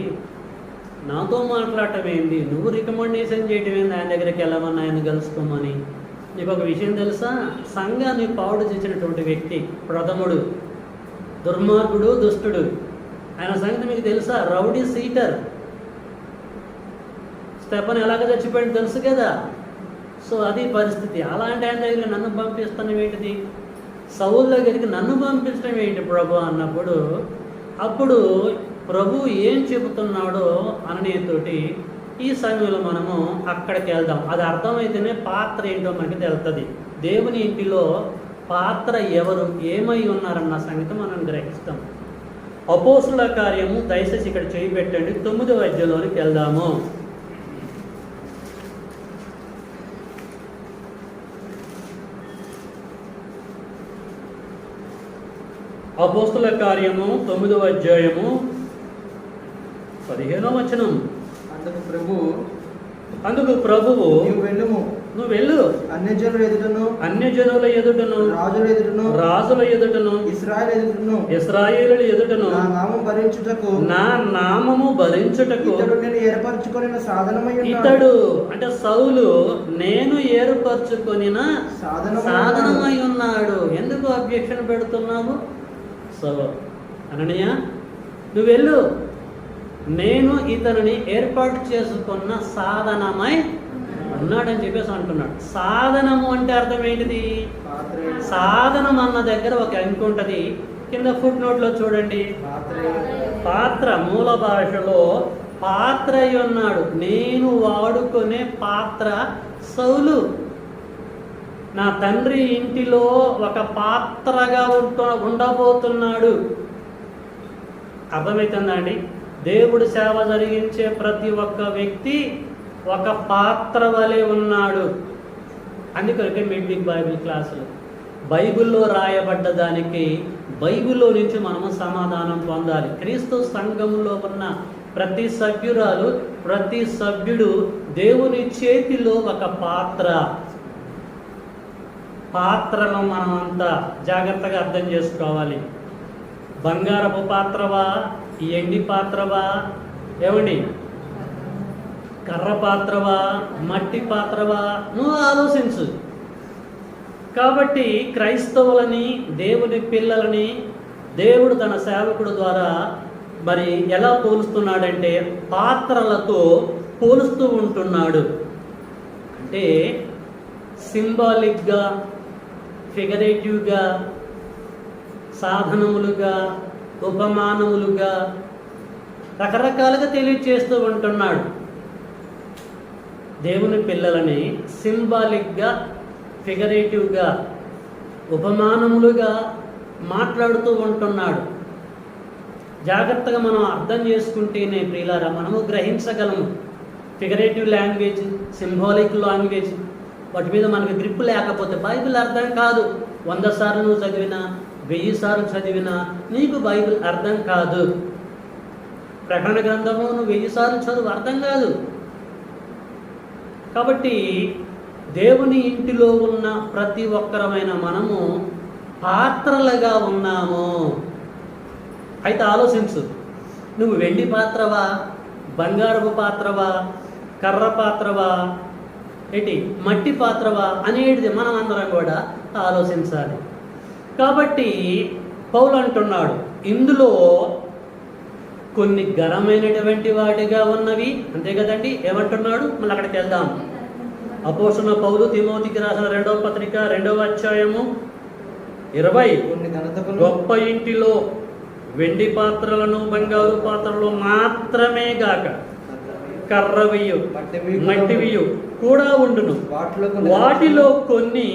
నాతో మాట్లాడటం ఏంటి, నువ్వు రికమెండేషన్ చేయటం ఏంటి, ఆయన దగ్గరికి వెళ్ళమని ఆయన కలుసుకోమని. నీకు ఒక విషయం తెలుసా, సంఘాన్ని పాడు చేసినటువంటి వ్యక్తి ప్రథముడు, దుర్మార్గుడు, దుష్టుడు. ఆయన సంగతి మీకు తెలుసా? Rowdy seater. స్టెఫన్ ఎలాగ చచ్చిపోయాడు తెలుసు కదా. సో అది పరిస్థితి. అలాంటి ఆయన దగ్గర నన్ను పంపిస్తాను ఏంటిది, సౌలు దగ్గరికి నన్ను పంపించడం ఏంటి ప్రభు అన్నప్పుడు, అప్పుడు ప్రభు ఏం చెబుతున్నాడో అననీయతోటి ఈ సమయంలో మనము అక్కడికి వెళ్దాం. అది అర్థమైతేనే పాత్ర ఏంటో మనకి తెలుస్తుంది. దేవుని ఇంటిలో పాత్ర ఎవరు, ఏమై ఉన్నారన్న సంగతి మనం గ్రహిస్తాం. అపోస్తుల కార్యము, దయచేసి ఇక్కడ చేయి పెట్టండి, 9వ అధ్యాయంలోనికి వెళ్దాము. అపోస్తుల కార్యము 9వ అధ్యాయము 15వ వచనం. అందుకు ప్రభువు నువ్వు వెళ్ళు, అన్యజనుల ఎదుటను రాజుల ఎదుటను ఇశ్రాయేలుల ఎదుటను నా నామము భరించుటకు ఇతడు అంటే సౌలు నేను ఏర్పరచుకొనిన సాధనమై ఉన్నాడు. ఎందుకు అబ్జెక్షన్ పెడుతున్నావు? సో అననీయ నువ్వు వెళ్ళు, నేను ఇతనిని ఏర్పాటు చేసుకున్న సాధనమై ఉన్నాడని చెప్పేసి అంటున్నాడు. సాధనము అంటే అర్థం ఏంటిది? సాధనం అన్న దగ్గర ఒక అంకి ఉంటుంది, కింద ఫుట్ నోట్లో చూడండి. పాత్ర మూల భాషలో పాత్ర అయి ఉన్నాడు. నేను వాడుకునే పాత్ర సౌలు. నా తండ్రి ఇంటిలో ఒక పాత్రగా ఉండబోతున్నాడు. అర్థమవుతుందా అండి? దేవుడు సేవ జరిగించే ప్రతి ఒక్క వ్యక్తి ఒక పాత్ర వలె ఉన్నాడు. అందుకొరకే మిడ్విక్ బైబిల్ క్లాసులు బైబిల్లో రాయబడ్డ దానికి బైబిల్లో నుంచి మనము సమాధానం పొందాలి. క్రీస్తు సంఘంలో ఉన్న ప్రతి సభ్యురాలు, ప్రతి సభ్యుడు దేవుని చేతిలో ఒక పాత్ర. పాత్రను మనం అంతా జాగ్రత్తగా అర్థం చేసుకోవాలి. బంగారపు పాత్రవా, ఎండి పాత్రవా, ఏమండి కర్ర పాత్రవా, మట్టి పాత్రవా, నువ్వు ఆలోచించు. కాబట్టి క్రైస్తవులని, దేవుని పిల్లలని దేవుడు తన సేవకుడు ద్వారా మరి ఎలా పోలుస్తున్నాడంటే పాత్రలతో పోలుస్తూ ఉంటున్నాడు. అంటే సింబాలిక్గా, ఫిగరేటివ్గా, సాధనములుగా, ఉపమానములుగా రకరకాలుగా తెలియజేస్తూ ఉంటున్నాడు. దేవుని పిల్లలని సింబాలిక్గా, ఫిగరేటివ్గా, ఉపమానములుగా మాట్లాడుతూ ఉంటున్నాడు. జాగ్రత్తగా మనం అర్థం చేసుకుంటేనే ప్రియులారా మనము గ్రహించగలము. ఫిగరేటివ్ లాంగ్వేజ్, సింబాలిక్ లాంగ్వేజ్ వాటి మీద మనకు గ్రిప్ లేకపోతే బైబిల్ అర్థం కాదు. 100 సార్లు నువ్వు చదివినా 1000 సార్లు చదివినా నీకు బైబిల్ అర్థం కాదు. ప్రకటన గ్రంథము నువ్వు 1000 సార్లు చదువు అర్థం కాదు. కాబట్టి దేవుని ఇంటిలో ఉన్న ప్రతి ఒక్కరమైన మనము పాత్రలుగా ఉన్నాము. అయితే ఆలోచించు, నువ్వు వెండి పాత్రవా, బంగారపు పాత్రవా, కర్ర పాత్రవా, ఏంటి మట్టి పాత్రవా అనేది మనం అందరం కూడా ఆలోచించాలి. కాబట్టి పౌలు అంటున్నాడు, ఇందులో కొన్ని ఘనమైనటువంటి వాటిగా ఉన్నవి, అంతే కదండి. ఏమంటున్నాడు? మళ్ళీ అక్కడికి వెళ్దాం. అపోస్తలుడైన పౌలు తిమోతికి రాసిన 2వ పత్రిక 2వ అధ్యాయము 20 కొన్ని ఘనతకును గొప్ప ఇంటిలో వెండి పాత్రలను బంగారు పాత్రలు మాత్రమే గాక కర్రవియు మట్టివియు కూడా ఉండును. వాటిలో కొన్ని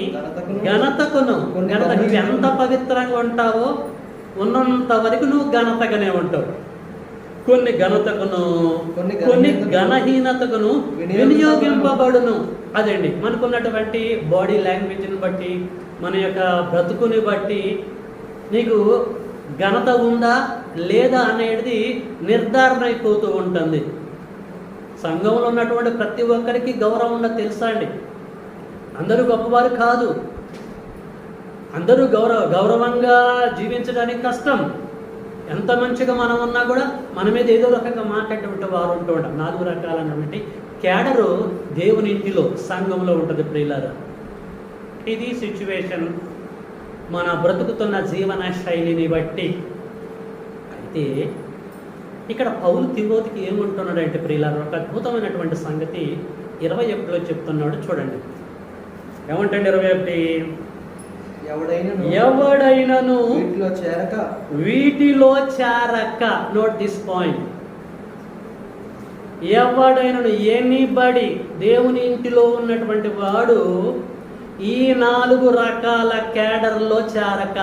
ఘనతకును నువ్వు ఎంత పవిత్రంగా ఉంటావో ఉన్నంత వరకు నువ్వు ఘనతగానే ఉంటావు. కొన్ని ఘనతకును కొన్ని ఘనహీనతకును వినియోగింపబడును. అదండి మనకున్నటువంటి బాడీ లాంగ్వేజ్ని బట్టి, మన యొక్క బ్రతుకుని బట్టి నీకు ఘనత ఉందా లేదా అనేది నిర్ధారణ అయిపోతూ ఉంటుంది. సంఘంలో ఉన్నటువంటి ప్రతి ఒక్కరికి గౌరవం ఉన్నది తెలుసా అండి. అందరూ గొప్పవారు కాదు. అందరూ గౌరవంగా జీవించడానికి కష్టం. ఎంత మంచిగా మనం ఉన్నా కూడా మన మీద ఏదో రకంగా మాట్లాడేటువంటి వారు ఉంటూ ఉంటారు. 4 రకాలైనటువంటి క్యాడరు దేవుని ఇంటిలో సంఘంలో ఉంటుంది ప్రియులారా. ఇది సిచ్యువేషన్ మన బ్రతుకుతున్న జీవన శైలిని బట్టి. అయితే ఇక్కడ పౌలు తిమోతికి ఏమంటున్నాడంటే ప్రియులారా, ఒక అద్భుతమైనటువంటి సంగతి 21లో చెప్తున్నాడు. చూడండి ఏమంటండి 21, ఎవడైనను వీటిలో చేరక, నోట్ దిస్ పాయింట్, ఎవడైనను ఎనీబడి దేవుని ఇంటిలో ఉన్నటువంటి వాడు ఈ 4 రకాల క్యాడర్లో చేరక,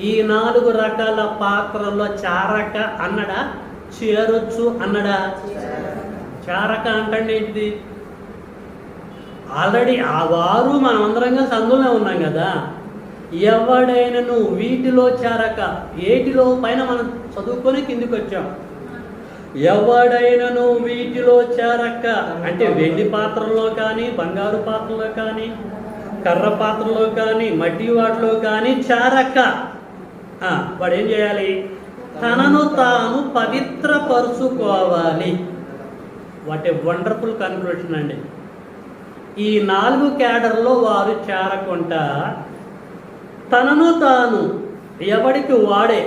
ఈ 4 రకాల పాత్రల్లో చేరక అన్నడా, చేరొచ్చు అన్నడా? చేరక అంటే ఏంటిది? ఆల్రెడీ ఆ వారు మనమందరంగా సందులో ఉన్నాం కదా. ఎవడైనను వీటిలో చేరక, ఏటిలో పైన మనం చదువుకొని కిందికి వచ్చాం. ఎవడైనను వీటిలో చేరక అంటే వెండి పాత్రలో కానీ, బంగారు పాత్రలో కానీ, కర్ర పాత్రలో కానీ, మట్టి వాటిలో కానీ చేరక వాడు ఏం చేయాలి? తనను తాను పవిత్రపరుచుకోవాలి. వాట్ ఏ వండర్ఫుల్ కన్క్లూషన్ అండి. ఈ 4 క్యాడర్లో వారు చేరకుండా తనను తాను ఎవడికి వాడే,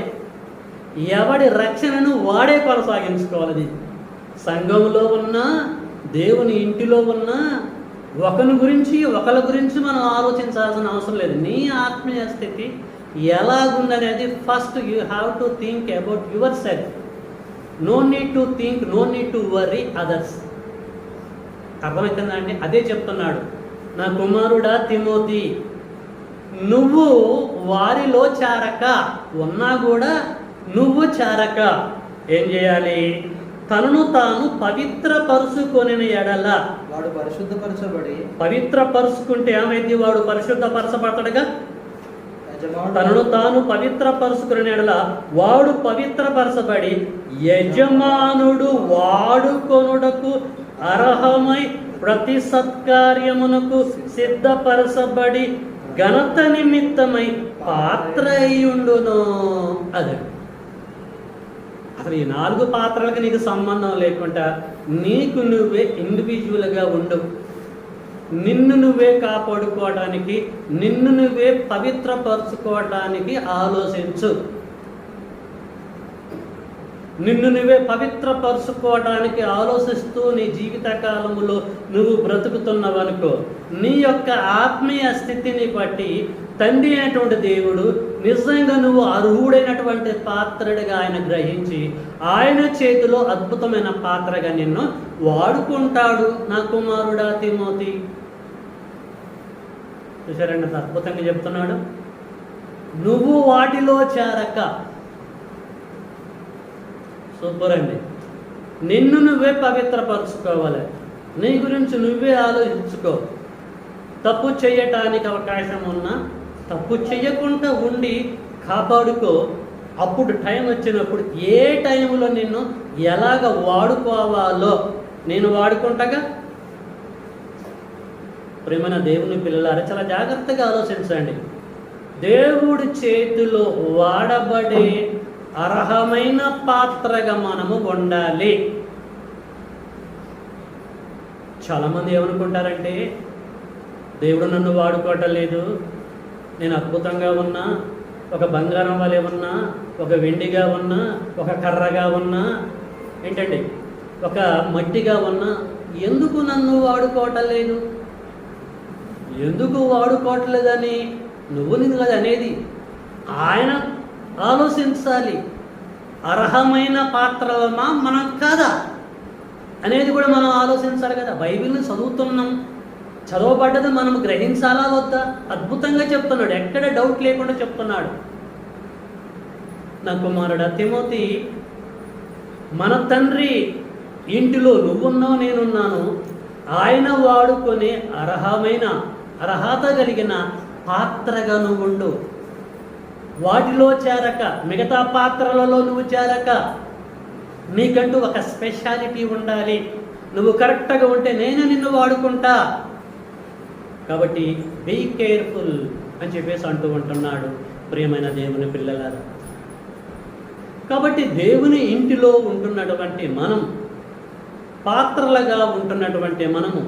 ఎవడి రక్షణను వాడే కొనసాగించుకోవాలి. సంఘంలో ఉన్న, దేవుని ఇంటిలో ఉన్న ఒకరి గురించి మనం ఆలోచించాల్సిన అవసరం లేదు. నీ ఆత్మీయ స్థితి ఎలాగుందనేది first you have to think about yourself. No need to think, no need to worry others. అర్థమవుతుందా అండి? అదే చెప్తున్నాడు, నా కుమారుడా తిమోతి, నువ్వు వారిలో చేరక, ఉన్నా కూడా నువ్వు చేరక ఏం చేయాలి? తనను తాను పవిత్రపరుచుకొనిన ఎడల, వాడు పరిశుద్ధపరచబడి, పవిత్రపరుచుకుంటే ఏమైంది? వాడు పరిశుద్ధపరచబడతాడుగా. తనను తాను పవిత్రపరుచుకునే ఎడల వాడు పవిత్రపరచబడి యజమానుడు వాడుకొనుటకు అర్హమై ప్రతి సత్కార్యమునకు సిద్ధపరచబడి ఘనత నిమిత్తమై పాత్ర అయ్యుండును. అదే అసలు ఈ 4 పాత్రలకు నీకు సంబంధం లేకుండా నీకు నువ్వే ఇండివిజువల్గా ఉండు. నిన్ను నువ్వే కాపాడుకోవడానికి, నిన్ను నువ్వే పవిత్రపరచుకోవడానికి ఆలోచించు. నిన్ను నువ్వే పవిత్రపరచుకోవడానికి ఆలోచిస్తూ నీ జీవిత కాలంలో నువ్వు బ్రతుకుతున్నావనుకో, నీ యొక్క ఆత్మీయ స్థితిని బట్టి తండ్రి అయినటువంటి దేవుడు నిజంగా నువ్వు అర్హుడైనటువంటి పాత్రడిగా ఆయన గ్రహించి ఆయన చేతిలో అద్భుతమైన పాత్రగా నిన్ను వాడుకుంటాడు. నా కుమారుడా తిమోతి, చూసారండి అంత అద్భుతంగా చెప్తున్నాడు. నువ్వు వాటిలో చేరక, సూపర్ అండి. నిన్ను నువ్వే పవిత్రపరచుకోవాలి. నీ గురించి నువ్వే ఆలోచించుకో. తప్పు చేయటానికి అవకాశం ఉన్నా తప్పు చేయకుండా ఉండి కాపాడుకో. అప్పుడు టైం వచ్చినప్పుడు ఏ టైంలో నిన్ను ఎలాగ వాడుకోవాలో నేను వాడుకుంటాగా. ప్రేమైన దేవుని పిల్లలారా, చాలా జాగ్రత్తగా ఆలోచించండి. దేవుడి చేతిలో వాడబడే అర్హమైన పాత్రగా మనము ఉండాలి. చాలామంది ఏమనుకుంటారంటే, దేవుడు నన్ను వాడుకోవటం లేదు, నేను అద్భుతంగా ఉన్నా, ఒక బంగారం వలె ఉన్నా, ఒక వెండిగా ఉన్నా, ఒక కర్రగా ఉన్నా, ఏంటండి ఒక మట్టిగా ఉన్నా, ఎందుకు నన్ను వాడుకోవటం లేదు, ఎందుకు వాడుకోవట్లేదని నువ్వు నేను కదా అనేది. ఆయన ఆలోచించాలి. అర్హమైన పాత్రలమా మనం కాదా అనేది కూడా మనం ఆలోచించాలి కదా. బైబిల్ని చదువుతున్నాం, చదవబడ్డది మనం గ్రహించాలా వద్దా? అద్భుతంగా చెప్తున్నాడు, ఎక్కడ డౌట్ లేకుండా చెప్తున్నాడు. నా కుమారుడా తిమోతి, మన తండ్రి ఇంటిలో నువ్వున్నావు, నేనున్నాను. ఆయన వాడుకునే అర్హత కలిగిన పాత్రగా నువ్వు ఉండు. వాటిలో చేరక, మిగతా పాత్రలలో నువ్వు చేరక, నీకంటూ ఒక స్పెషాలిటీ ఉండాలి. నువ్వు కరెక్ట్గా ఉంటే నేను నిన్ను వాడుకుంటా. కాబట్టి బీ కేర్ఫుల్ అని చెప్పేసి అంటూ ఉంటున్నాడు ప్రియమైన దేవుని పిల్లలారా. కాబట్టి దేవుని ఇంటిలో ఉంటున్నటువంటి మనం, పాత్రలుగా ఉంటున్నటువంటి మనము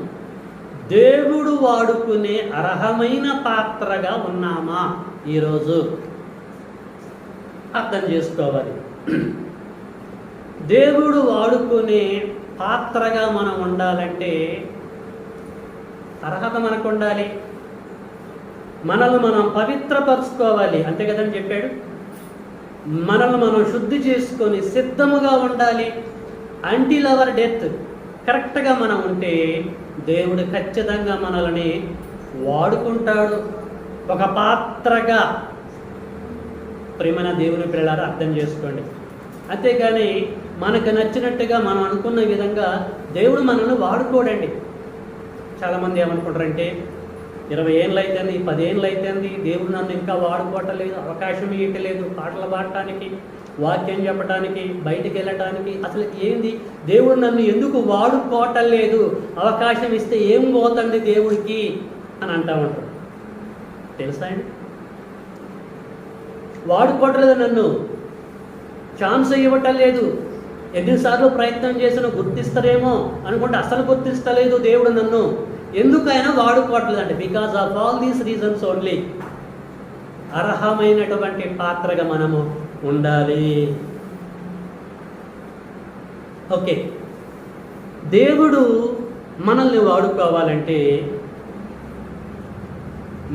దేవుడు వాడుకునే అర్హమైన పాత్రగా ఉన్నామా ఈరోజు అర్థం చేసుకోవాలి. దేవుడు వాడుకునే పాత్రగా మనం ఉండాలంటే అర్హత మనకు ఉండాలి. మనల్ని మనం పవిత్రపరచుకోవాలి, అంతే కదని చెప్పాడు. మనల్ని మనం శుద్ధి చేసుకొని సిద్ధముగా ఉండాలి. అంటిల్ అవర్ డెత్ కరెక్ట్గా మనం ఉంటే దేవుడు ఖచ్చితంగా మనల్ని వాడుకుంటాడు ఒక పాత్రగా. ప్రేమైన దేవుని పిల్లలారా అర్థం చేసుకోండి. అంతేగాని మనకు నచ్చినట్టుగా మనం అనుకున్న విధంగా దేవుడు మనల్ని వాడుకోడండి. చాలామంది ఏమనుకుంటారంటే, 20 ఏళ్ళు అయితేంది, 10 ఏళ్ళు అయితేంది, దేవుడు నన్ను ఇంకా వాడుకోవటం లేదు, అవకాశం ఇవ్వట్లేదు, పాటలు పాడటానికి, వాక్యం చెప్పడానికి, బయటికి వెళ్ళటానికి. అసలు ఏంది, దేవుడు నన్ను ఎందుకు వాడుకోవటం లేదు, అవకాశం ఇస్తే ఏం పోతుంది దేవుడికి అని అంటా ఉంటారు. తెలుసా అండి, వాడుకోవటం లేదు, నన్ను ఛాన్స్ ఇవ్వటం లేదు, ఎన్నిసార్లు ప్రయత్నం చేసినా గుర్తిస్తారేమో అనుకుంటే అసలు గుర్తిస్తలేదు దేవుడు నన్ను. ఎందుకు ఆయన వాడుకోవట్లేదు అంటే, because of all these reasons only. అర్హమైనటువంటి పాత్రగా మనము ఉండాలి. ఓకే, దేవుడు మనల్ని వాడుకోవాలంటే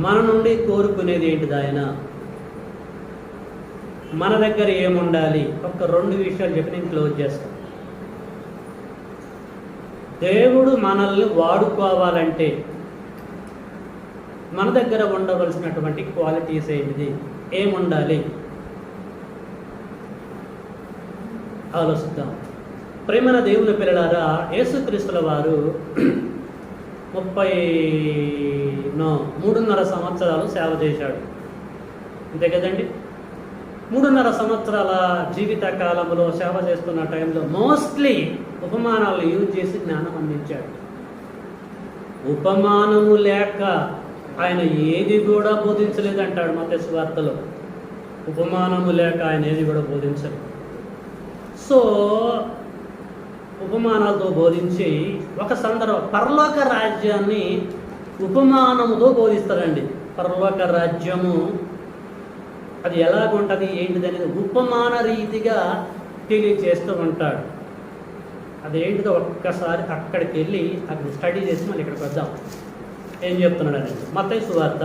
మన నుండి కోరుకునేది ఏంటిది? ఆయన మన దగ్గర ఏముండాలి? ఒక 2 విషయాలు చెప్పి నేను క్లోజ్ చేస్తాను. దేవుడు మనల్ని వాడుకోవాలంటే మన దగ్గర ఉండవలసినటువంటి క్వాలిటీస్ ఏంటిది, ఏముండాలి ఆలోచిద్దాం. ప్రేమన దేవుని పిల్లలారా, యేసుక్రీస్తుల వారు 3.5 సంవత్సరాలు సేవ చేశాడు, అంతే కదండి. 3.5 సంవత్సరాల జీవిత కాలంలో సేవ చేస్తున్న టైంలో మోస్ట్లీ ఉపమానాలు యూజ్ చేసి జ్ఞానం అందించాడు. ఉపమానము లేక ఆయన ఏది కూడా బోధించలేదంటాడు మత్తయి సువార్తలో. ఉపమానము లేక ఆయన ఏది కూడా బోధించలేదు. సో ఉపమానాలతో బోధించి ఒక సందర్భం, పరలోక రాజ్యాన్ని ఉపమానముతో బోధిస్తారండి. పరలోక రాజ్యము అది ఎలాగుంటుంది ఏంటిది అనేది ఉపమాన రీతిగా తెలియజేస్తూ ఉంటాడు. అదేంటిదో ఒక్కసారి అక్కడికి వెళ్ళి అక్కడ స్టడీ చేసి మళ్ళీ ఇక్కడికి వద్దాం. ఏం చెప్తున్నాడు అనేది మత్తయి సువార్త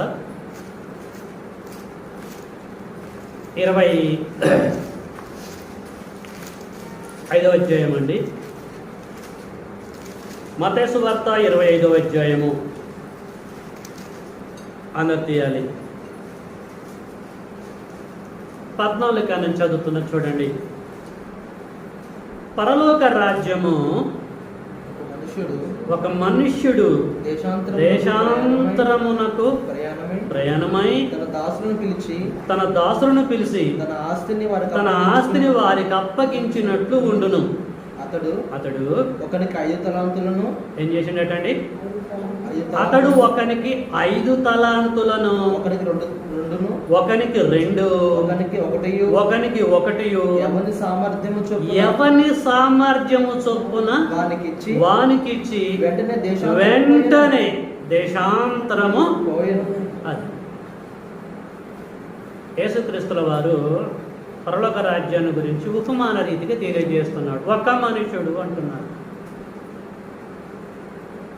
25వ అధ్యాయం అండి. మత్తయి సువార్త 25వ అధ్యాయము అందరు తీయాలి. 14 నుంచి చదువుతున్న చూడండి. పరలోక రాజ్యము ఒక మనుష్యుడు దేశాంతరమునకు ప్రయాణమై తన దాసులను పిలిచి తన ఆస్తిని వారికి అప్పగించినట్లు ఉండును. అతడు ఒకనికి 5 తలాంతులను ఏం చేసిండటండి? అతడు ఒకనికి 5 తలాంతులను, ఒకనికి 2, ఒకనికి 1, ఎవని సామర్థ్యము చొప్పున వానికిచ్చి వెంటనే దేశాంతరము అది. యేసుక్రీస్తుల వారు పరలోక రాజ్యాన్ని గురించి ఉపమాన రీతిగా తెలియజేస్తున్నాడు. ఒక్క మనుషుడు అంటున్నాడు.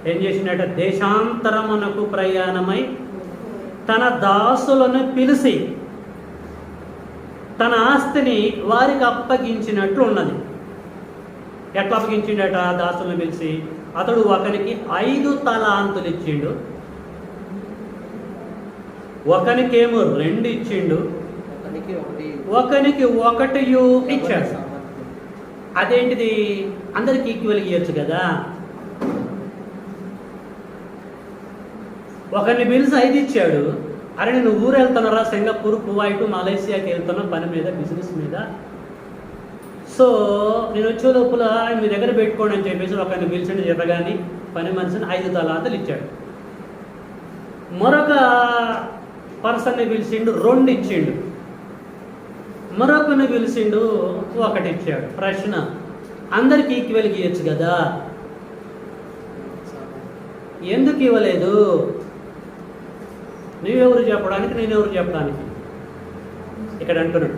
ఏం చేసినట్ట? దేశాంతరమునకు ప్రయాణమై తన దాసులను పిలిచి తన ఆస్తిని వారికి అప్పగించినట్లు ఉన్నది. ఎట్లా అప్పగించిండట? దాసులను పిలిచి అతడు ఒకనికి 5 తలాంతులు ఇచ్చిండు, ఒకనికేమో 2 ఇచ్చిండు, ఒకనికి 1 ఇచ్చాడు. అదేంటిది? అందరికి ఈక్వల్ ఇవ్వచ్చు కదా. ఒకరిని పిలిచి 5 ఇచ్చాడు. అరే నేను ఊరు వెళ్తున్నారా, సింగపూర్, కువైట్, మలేసియాకి వెళ్తున్నా పని మీద, బిజినెస్ మీద. సో నేను వచ్చే లోపల మీ దగ్గర పెట్టుకోండి అని చెప్పేసి ఒకరిని పిలిచిండు చెప్పగాని పని మనిషిని 5 తలాంతులు ఇచ్చాడు. మరొక పర్సన్ని పిలిచిండు, 2 ఇచ్చిండు. మరొకరిని పిలిచిండు, 1 ఇచ్చాడు. ప్రశ్న, అందరికి ఈక్వల్గా ఇవ్వచ్చు కదా, ఎందుకు ఇవ్వలేదు? నువ్వెవరు చెప్పడానికి, నేనెవరు చెప్పడానికి? ఇక్కడ అంటున్నాడు,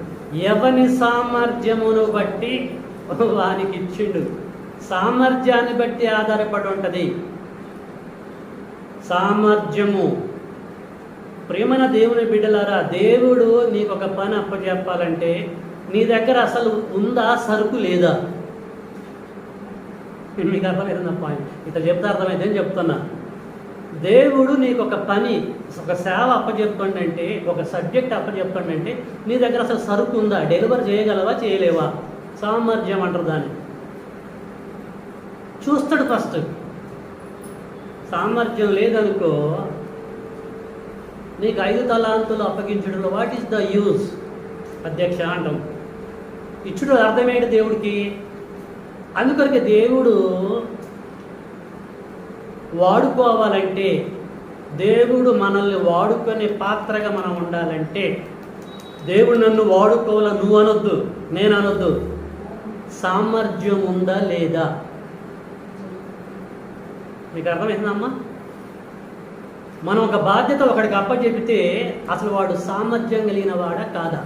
ఎవని సామర్థ్యమును బట్టి వానికి ఇచ్చిండు. సామర్థ్యాన్ని బట్టి ఆధారపడి ఉంటుంది సామర్థ్యము. ప్రియమైన దేవుని బిడ్డలారా, దేవుడు నీకు ఒక పని అప్పచెప్పాలంటే నీ దగ్గర అసలు ఉందా, సరుకు లేదా? మీకు అర్థమైందా పాయింట్? ఇట్లా చెప్తే అర్థమైంది అని చెప్తున్నా. దేవుడు నీకు ఒక పని, ఒక సేవ అప్పచెప్తుండంటే, ఒక సబ్జెక్ట్ అప్పచెప్తుండంటే నీ దగ్గర అసలు సరుకు ఉందా, డెలివర్ చేయగలవా, చేయలేవా? సామర్థ్యం అంటారు దాన్ని. చూస్తాడు ఫస్ట్. సామర్థ్యం లేదనుకో, నీకు 5 తలాంతులు అప్పగించడంలో వాట్ ఈస్ ద యూజ్? అధ్యక్ష అంటాం. ఇచ్చుడు అర్థమేంటి దేవుడికి? అందుకొరకే దేవుడు వాడుకోవాలంటే, దేవుడు మనల్ని వాడుకునే పాత్రగా మనం ఉండాలంటే, దేవుడు నన్ను వాడుకోవాలా నువ్వు అనొద్దు, నేను అనొద్దు. సామర్థ్యం ఉందా లేదా? మీకు అర్థమవుతుందమ్మా? మనం ఒక బాధ్యత ఒకడికి అప్పచెపితే అసలు వాడు సామర్థ్యం కలిగిన వాడా కాదా?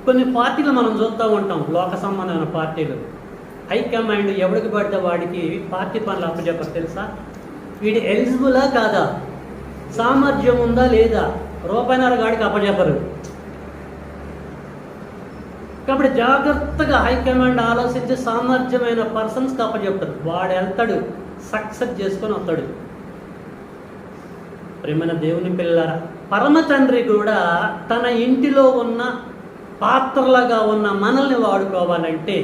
కొన్ని పార్టీలు మనం చూస్తూ ఉంటాం, లోక సంబంధమైన పార్టీలు. హైకమాండ్ ఎవరికి పడితే వాడికి పార్టీ పనులు అప్పచెప్పరు తెలుసా? వీడి ఎలిజిబులా కాదా, సామర్థ్యం ఉందా లేదా, రూపాయిన్నర గాడికి అప్పచెప్పరు. కాబట్టి జాగ్రత్తగా హైకమాండ్ ఆలోచించి సామర్థ్యమైన పర్సన్స్కి అప్పచెప్తారు. వాడు వెళ్తాడు, సక్సెస్ చేసుకొని వస్తాడు. ప్రేమైన దేవుని పిల్లలారా, పరమ తండ్రి కూడా తన ఇంటిలో ఉన్న పాత్రలుగా ఉన్న మనల్ని వాడుకోవాలంటే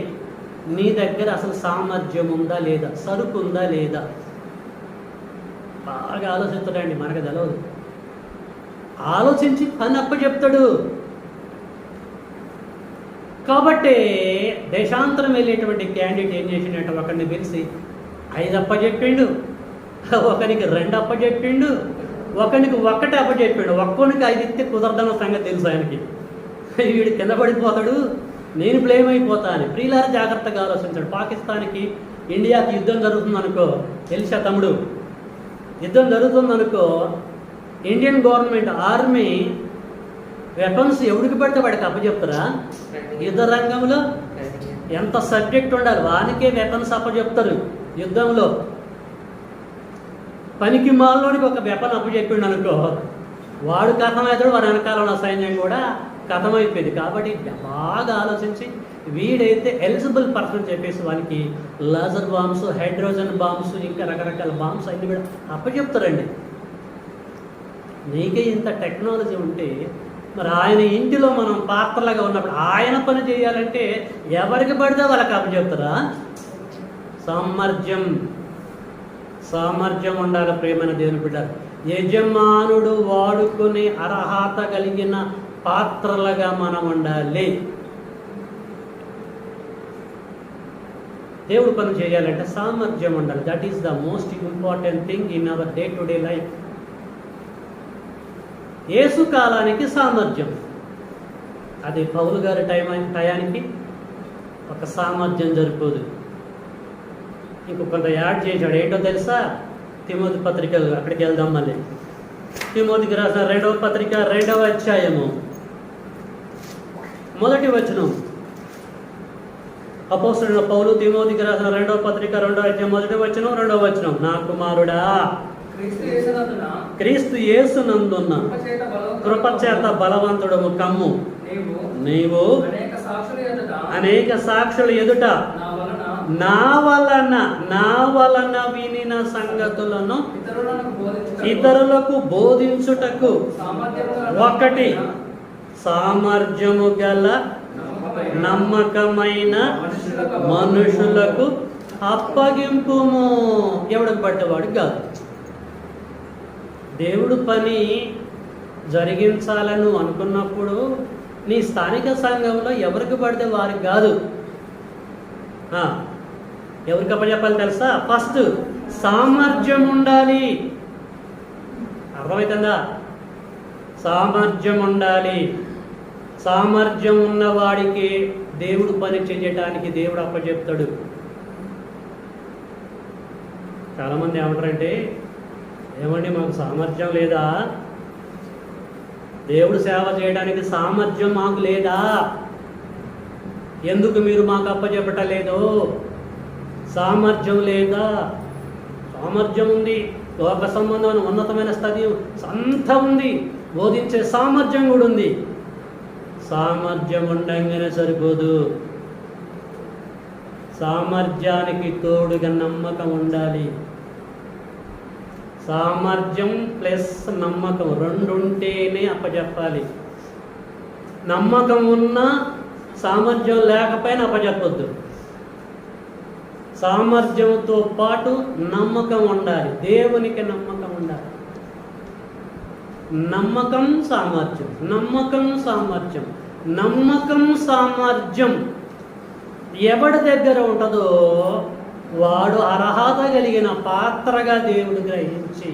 నీ దగ్గర అసలు సామర్థ్యం ఉందా లేదా, సరుకు ఉందా లేదా? బాగా ఆలోచిస్తాడండి, మనకు తెలవదు. ఆలోచించి పని అప్పచెప్తాడు. కాబట్టి దేశాంతరం వెళ్ళేటువంటి క్యాండిడేట్ ఏం చేసిండంటే, ఒకరిని పిలిచి 5 అప్పచెప్పిండు, ఒకరికి 2 అప్పచెప్పిండు, ఒకరికి 1 అప్పచెప్పిండు. ఒక్కొనికి 5 ఇస్తే కుదరదన్న సంగతి తెలుసు ఆయనకి. వీడు కింద పడిపోతాడు, నేను బ్లేమ్ అయిపోతా అని. ప్రియులారా, జాగ్రత్తగా ఆలోచించాడు. పాకిస్తాన్కి ఇండియాకి యుద్ధం జరుగుతుందనుకో, తెలుసా తమ్ముడు, యుద్ధం జరుగుతుందనుకో, ఇండియన్ గవర్నమెంట్ ఆర్మీ వెపన్స్ ఎవరికి పడితే వాడికి అప్పచెప్తారా? యుద్ధ రంగంలో ఎంత సబ్జెక్ట్ ఉండాలి, వానికే వెపన్స్ అప్పచెప్తారు. యుద్ధంలో పనికి మాలోనికి ఒక వెపన్ అప్పచెప్పిండు అనుకో, వాడు కథమవుతాడు, వాడి వెనకాల ఉన్న సైన్యం కూడా కథమైపోయింది. కాబట్టి బాగా ఆలోచించి వీడైతే ఎలిజిబుల్ పర్సన్ చెప్పేసి వానికి లేజర్ బాంబ్స్, హైడ్రోజన్ బాంబ్స్, ఇంకా రకరకాల బాంబ్స్ అన్ని కూడా అప్పచెప్తారండి. నీకే ఇంత టెక్నాలజీ ఉంటే మరి ఆయన ఇంటిలో మనం పాత్రలుగా ఉన్నప్పుడు ఆయన పని చేయాలంటే ఎవరికి పడితే వాళ్ళకి అప్పచెప్తారా? సామర్థ్యం ఉండాలి ప్రేమైన దేవుని బిడ్డ. యజమానుడు వాడుకునే అర్హత కలిగిన పాత్రలుగా మనం ఉండాలి. దేవుడు పని చేయాలంటే సామర్థ్యం ఉండాలి. That is the most important thing in our day to day life. Yesu కాలానికి సామర్థ్యం, అది పౌలు గారి టయానికి ఒక సామర్థ్యం సరిపోదు. ఇంకొంత యాడ్ చేశాడు. ఏంటో తెలుసా? తిమోతి పత్రిక, అక్కడికి వెళ్దాం మళ్ళీ. తిమోతికి రాసిన 2వ పత్రిక 2వ అధ్యాయము 1వ వచనం. అపోస్తలుడైన పౌలు తిమోతికి రాసిన 2వ పత్రిక 2వ అధ్యాయం 1వ వచనం 2వ వచనం. నా కుమారుడా, క్రీస్తు యేసునందున్న కృపచేత బలవంతుడము కమ్ము. నీవు అనేక సాక్షుల ఎదుట నా వలన వినిన సంగతులను ఇతరులకు బోధించుటకు ఒకటి సామర్థ్యము గల నమ్మకమైన మనుషులకు అప్పగింపుము. ఎవడికి పట్టేవాడు కాదు. దేవుడు పని జరిగించాలని అనుకున్నప్పుడు నీ స్థానిక సంఘంలో ఎవరికి పడితే వారికి కాదు. ఎవరికి అప్పచెప్పాలి తెలుసా? ఫస్ట్ సామర్థ్యం ఉండాలి. అర్థమవుతుందా? సామర్థ్యం ఉండాలి. సామర్థ్యం ఉన్నవాడికి దేవుడు పని చేయటానికి దేవుడు అప్పచెప్తాడు. చాలామంది ఏమంటారంటే, ఏమండి మాకు సామర్థ్యం లేదా? దేవుడు సేవ చేయడానికి సామర్థ్యం మాకు లేదా? ఎందుకు మీరు మాకు అప్పచెప్పటలేదు? సామర్థ్యం లేదా? సామర్థ్యం ఉంది. లోక సంబంధమైన ఉన్నతమైన స్థితి అంతా ఉంది. బోధించే సామర్థ్యం కూడా ఉంది. సామర్థ్యం ఉండంగానే సరిపోదు. సామర్థ్యానికి తోడుగా నమ్మకం ఉండాలి. సామర్థ్యం ప్లస్ నమ్మకం రెండు ఉంటేనే అప్పచెప్పాలి. నమ్మకం ఉన్నా సామర్థ్యం లేకపోయినా అప్పచెప్పొద్దు. సామర్థ్యంతో పాటు నమ్మకం ఉండాలి. దేవునికి నమ్మకం ఉండాలి. నమ్మకం సామర్థ్యం, నమ్మకం సామర్థ్యం, నమ్మకం సామర్థ్యం ఎవడి దగ్గర ఉంటుందో వాడు అర్హత కలిగిన పాత్రగా దేవుడు గ్రహించి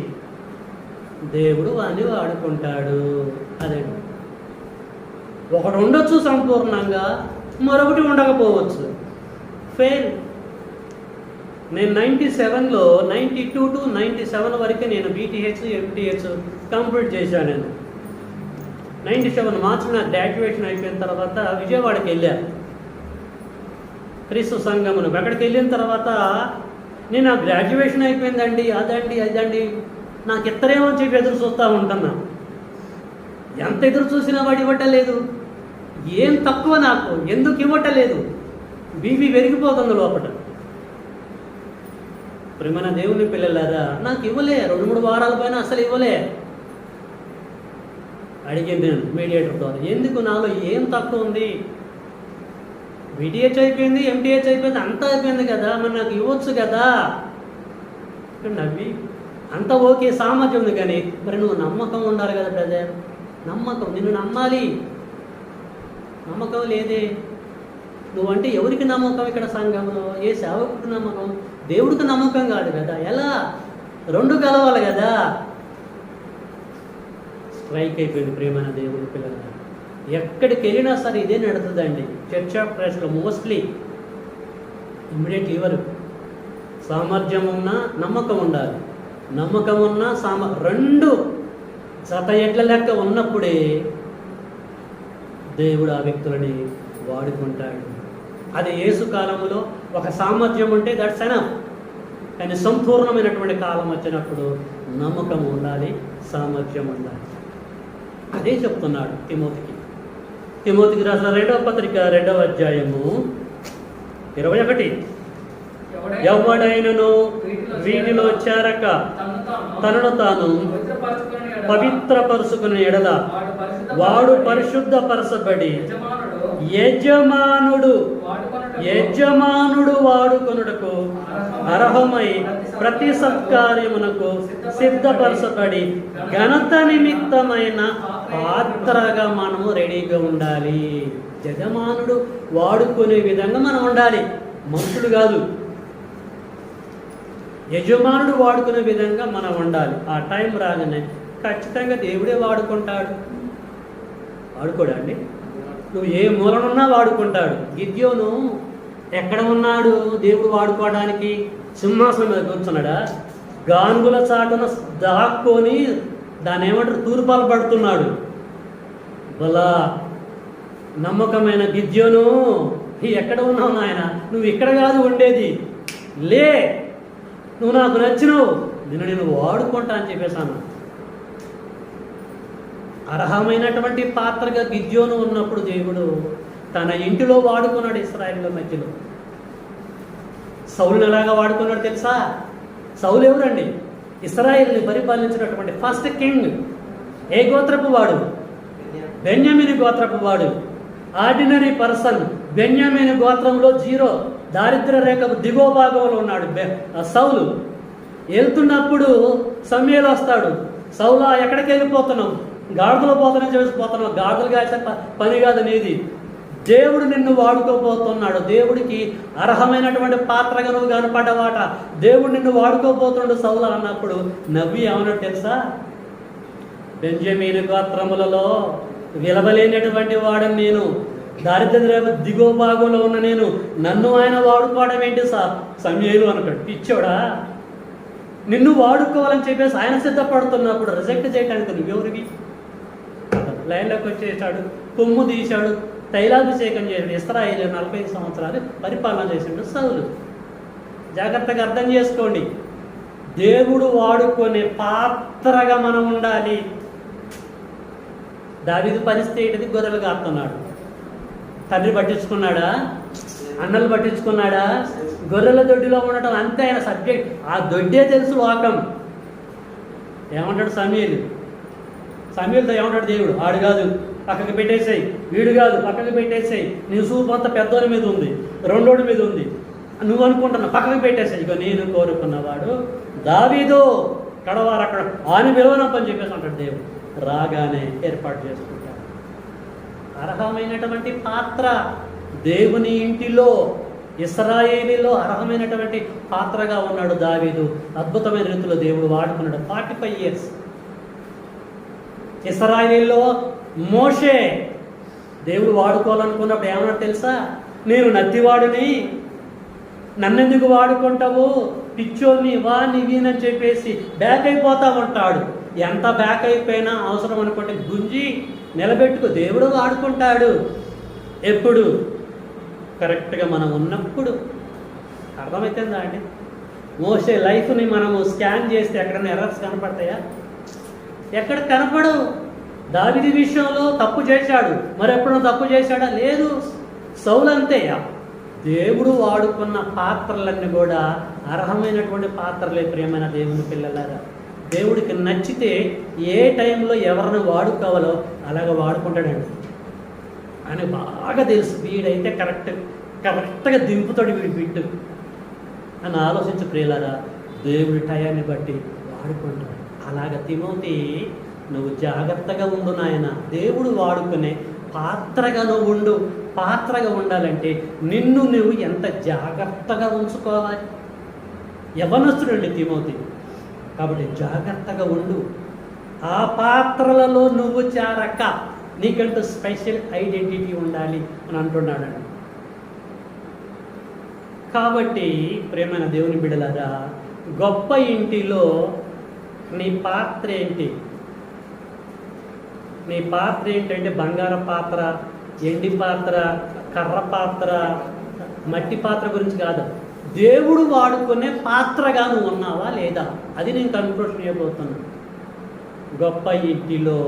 దేవుడు వాడిని వాడుకుంటాడు. అదే ఒకటి ఉండొచ్చు సంపూర్ణంగా, మరొకటి ఉండకపోవచ్చు. ఫెయిల్. నేను 97లో 92 to 97 వరకు నేను BTH MTH కంప్లీట్ చేశాను. నేను 97 మార్చి నా గ్రాడ్యుయేషన్ అయిపోయిన తర్వాత విజయవాడకి వెళ్ళాను క్రీస్తు సంఘమును. అక్కడికి వెళ్ళిన తర్వాత నేను నా గ్రాడ్యుయేషన్ అయిపోయిందండి, అదండి నాకు ఇద్దరేమో అని చెప్పి ఎదురు చూస్తూ ఉంటున్నా. ఎంత ఎదురు చూసినా వాడు ఇవ్వటలేదు. ఏం తక్కువ నాకు, ఎందుకు ఇవ్వటలేదు? బీపీ పెరిగిపోతుంది లోపల. ప్రేమన దేవుని పిల్లలారా, నాకు ఇవ్వలే. 2-3 వారాల పైన అసలు ఇవ్వలే. అడిగింది నేను మీడియేటర్ ద్వారా, ఎందుకు నాలో ఏం తక్కువ ఉంది? BTH అయిపోయింది, MTH అయిపోయింది, అంతా అయిపోయింది కదా, మరి నాకు ఇవ్వచ్చు కదా. నవ్వి అంత ఓకే, సామర్థ్యం ఉంది, కానీ మరి నువ్వు నమ్మకం ఉండాలి కదా బ్రదర్. నమ్మకం, నిన్ను నమ్మాలి. నమ్మకం లేదే. నువ్వంటే ఎవరికి నమ్మకం? ఇక్కడ సంఘంలో ఏ సేవకుడికి నమ్మకం? దేవుడికి నమ్మకం కాదు కదా. ఎలా? రెండు కలవాలి కదా. స్ట్రైక్ అయిపోయింది ప్రేమైన దేవుడి పిల్లలు. ఎక్కడికి వెళ్ళినా సరే ఇదే నడుతుందండి. చర్చ్ ఆఫ్ క్రైస్ట్లో మోస్ట్లీ ఇమ్మీడియట్ ఇవ్వరు. సామర్థ్యం ఉన్నా నమ్మకం ఉండాలి. నమ్మకం ఉన్నా రెండు జత ఎడ్ల లెక్క ఉన్నప్పుడే దేవుడు ఆ వ్యక్తులని వాడుకుంటాడు. అది యేసు కాలంలో ఒక సామర్థ్యం ఉంటే దట్స్ ఎనఫ్. కానీ సంపూర్ణమైనటువంటి కాలం వచ్చినప్పుడు నమ్మకం ఉండాలి, సామర్థ్యం ఉండాలి. అదే చెప్తున్నాడు తిమోతికి రాసిన 2వ పత్రిక 2వ అధ్యాయము 21. ఎవడైనను వీటిలో చేరక తనను తాను పవిత్రపరుచుకునే ఎడల వాడు పరిశుద్ధపరచబడి యజమానుడు యజమానుడు వాడుకొనుటకు అర్హమై ప్రతి సత్కార్యమునకు సిద్ధపరచబడి ఘనత నిమిత్తమైన పాత్రగా మనము రెడీగా ఉండాలి. యజమానుడు వాడుకునే విధంగా మనం ఉండాలి, మనుషులు కాదు. యజమానుడు వాడుకునే విధంగా మనం ఉండాలి. ఆ టైం రాగానే ఖచ్చితంగా దేవుడే వాడుకుంటాడు. వాడుకోడా అండి? నువ్వు ఏ మూలనున్నా వాడుకుంటాడు. గిద్యోను ఎక్కడ ఉన్నాడు దేవుడు వాడుకోవడానికి? సింహాసనం మీద కూర్చున్నాడా? గానుగుల చాటున దాక్కొని దాన్ని ఏమంటారు, తూర్పాలు పడుతున్నాడు. బలా నమ్మకమైన గిద్యోను, ఎక్కడ ఉన్నావు నాయన? నువ్వు ఇక్కడ కాదు ఉండేది, లే, నువ్వు నాకు నచ్చినవు, నేను వాడుకుంటా అని చెప్పేసాను. అర్హమైనటువంటి పాత్రగా గిద్యోను ఉన్నప్పుడు దేవుడు తన ఇంటిలో వాడుకున్నాడు. ఇశ్రాయేలుల మధ్యలో సౌలుని ఎలాగా వాడుకున్నాడు తెలుసా? సౌలు ఎవరండి? ఇశ్రాయేలుని పరిపాలించినటువంటి ఫస్ట్ కింగ్. ఏ గోత్రపు వాడు? బెన్యామీను గోత్రపు వాడు. Ordinary person. బెన్యామీను గోత్రంలో జీరో, దారిద్ర్య రేఖకు దిగువ భాగంలో ఉన్నాడు సౌలు. వెళ్తున్నప్పుడు సమూయేలు వస్తాడు. సౌలా, ఎక్కడికి వెళ్ళిపోతున్నావు? గాడిదలు పోతానని చేసిపోతున్నావు. గాడిదలు కాసే పని కాదు నీది. దేవుడు నిన్ను వాడుకోబోతున్నాడు. దేవుడికి అర్హమైనటువంటి పాత్రగా నువ్వు కనపడ్డవాట. దేవుడు నిన్ను వాడుకోబోతున్నాడు సౌలా అన్నప్పుడు నవ్వి ఏమన్నాడు తెలుసా? బెంజమీను గోత్రములలో విలవలేనటువంటి వాడని నేను, దారిద్ర్య దిగువ భాగంలో ఉన్న నేను, నన్ను ఆయన వాడుకోవడం ఏంటి సమూయేలు అన్నాడు. పిచ్చోడా, నిన్ను వాడుకోవాలని చెప్పేసి ఆయన సిద్ధపడుతున్నప్పుడు రిజెక్ట్ చేయడానికి నువ్వెవరివి? లైన్లోకి వచ్చేసాడు, కొమ్ము తీశాడు, తైలాభిషేకం చేశాడు. ఇశ్రాయేలు 45 సంవత్సరాలు పరిపాలన చేశాడు సౌలు. జాగ్రత్తగా అర్థం చేసుకోండి. దేవుడు వాడుకునే పాత్రగా మనం ఉండాలి. దావీదు పరిస్థితి ఏంటిది? గొర్రెలు కాస్తున్నాడు. తండ్రి పట్టించుకున్నాడా? అన్నలు పట్టించుకున్నాడా? గొర్రెల దొడ్డిలో ఉండటం అంతే ఆయన సబ్జెక్ట్. ఆ దొడ్డే తెలుసు లోకం. ఏమంటాడు సమూయేలు? సమూయేలుతో ఏమంటాడు దేవుడు? ఆడు కాదు, పక్కకి పెట్టేసాయి. వీడు కాదు, పక్కకి పెట్టేసాయి. నీ చూపు అంతా పెద్దోడి మీద ఉంది, రెండోడి మీద ఉంది, నువ్వు అనుకుంటున్నా, పక్కకి పెట్టేసాయి. ఇక నేను కోరుకున్నవాడు దావీదు, కడవారు అక్కడ ఆని పిలవనప్పని చెప్పేసి అంటాడు దేవుడు. రాగానే ఏర్పాటు చేసుకుంటాడు. అర్హమైనటువంటి పాత్ర దేవుని ఇంటిలో, ఇశ్రాయేలీలో అర్హమైనటువంటి పాత్రగా ఉన్నాడు దావీదు. అద్భుతమైన రీతిలో దేవుడు వాడుకున్నాడు. 45 years. ఇశ్రాయేలీలో మోషే దేవుడు వాడుకోవాలనుకున్నప్పుడు ఏమన్నా తెలుసా? నేను నత్తివాడిని, నన్నెందుకు వాడుకుంటావు, పిచ్చోని వాణ్ణి వీనని చెప్పేసి బ్యాక్ అయిపోతా ఉంటాడు. ఎంత బ్యాక్ అయిపోయినా అవసరం అనుకుంటే గుంజి నిలబెట్టుకో, దేవుడు వాడుకుంటాడు. ఎప్పుడు? కరెక్ట్గా మనం ఉన్నప్పుడు. అర్థమవుతుందా అండి? మోసే లైఫ్ని మనము స్కాన్ చేస్తే ఎక్కడైనా ఎర్రర్స్ కనపడతాయా? ఎక్కడ కనపడవు. దావీదు విషయంలో తప్పు చేశాడు, మరి ఎప్పుడో తప్పు చేశాడా? లేదు. సౌలు అంతే. దేవుడు వాడుకున్న పాత్రలన్నీ కూడా అర్హమైనటువంటి పాత్రలే. ప్రియమైన దేవుని పిల్లలారా, దేవుడికి నచ్చితే ఏ టైంలో ఎవరిని వాడుకోవాలో అలాగ వాడుకుంటాడండి. ఆయన బాగా తెలుసు, వీడైతే కరెక్ట్గా దింపుతాడు వీడి బిడ్డు అని ఆలోచించి ప్రియులారా, దేవుడి టయాన్ని బట్టి వాడుకుంటాడు. అలాగ తిమోతి, నువ్వు జాగ్రత్తగా ఉండు నాయన. దేవుడు వాడుకునే పాత్రగా నువ్వు ఉండు. పాత్రగా ఉండాలంటే నిన్ను నువ్వు ఎంత జాగ్రత్తగా ఉంచుకోవాలి. యవ్వనస్తుడండి తిమోతి, కాబట్టి జాగ్రత్తగా ఉండు. ఆ పాత్రలలో నువ్వు చేరక నీకంటూ స్పెషల్ ఐడెంటిటీ ఉండాలి అని అంటున్నాడు. కాబట్టి ప్రేమైన దేవుని బిడ్డలారా, గొప్ప ఇంటిలో నీ పాత్ర ఏంటి? నీ పాత్ర ఏంటంటే బంగారు పాత్ర, ఎండి పాత్ర, కర్ర పాత్ర, మట్టి పాత్ర గురించి కాదు. దేవుడు వాడుకునే పాత్రగా నువ్వు ఉన్నావా లేదా? అది నేను కన్క్లూషన్ చేయబోతున్నాను. గొప్ప ఇంటిలో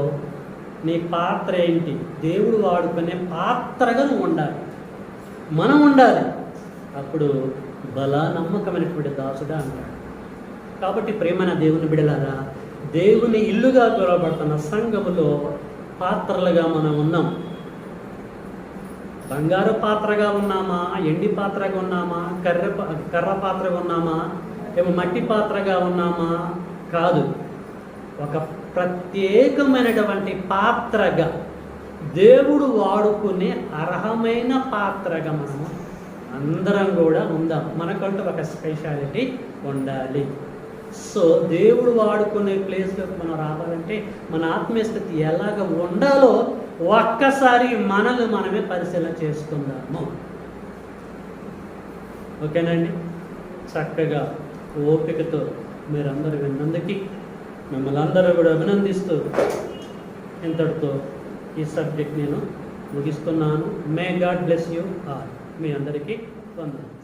నీ పాత్ర ఏంటి? దేవుడు వాడుకునే పాత్రగా నువ్వు ఉండాలి, మనం ఉండాలి. అప్పుడు బలా నమ్మకమైనటువంటి దాసుడా అంటాడు. కాబట్టి ప్రేమైన దేవుని బిడలారా, దేవుని ఇల్లుగా పిలువబడుతున్న సంఘములో పాత్రలుగా మనం ఉన్నాం. బంగారు పాత్రగా ఉన్నామా, ఎండి పాత్రగా ఉన్నామా, కర్ర పాత్రగా ఉన్నామా, ఏమో మట్టి పాత్రగా ఉన్నామా? కాదు. ఒక ప్రత్యేకమైనటువంటి పాత్రగా, దేవుడు వాడుకునే అర్హమైన పాత్రగా మనము అందరం కూడా ఉందాం. మనకంటూ ఒక స్పెషాలిటీ ఉండాలి. సో దేవుడు వాడుకునే ప్లేస్లోకి మనం రావాలంటే మన ఆత్మీయ స్థితి ఎలాగ ఉండాలో ఒక్కసారి మనమే పరిశీలన చేసుకుందాము. ఓకేనండి? చక్కగా ఓపికతో మీరందరూ విన్నందుకు మిమ్మల్ని అందరూ కూడా అభినందిస్తూ ఇంతటితో ఈ సబ్జెక్ట్ నేను ముగిస్తున్నాను. May God bless you all. మీ అందరికీ వందనాలు.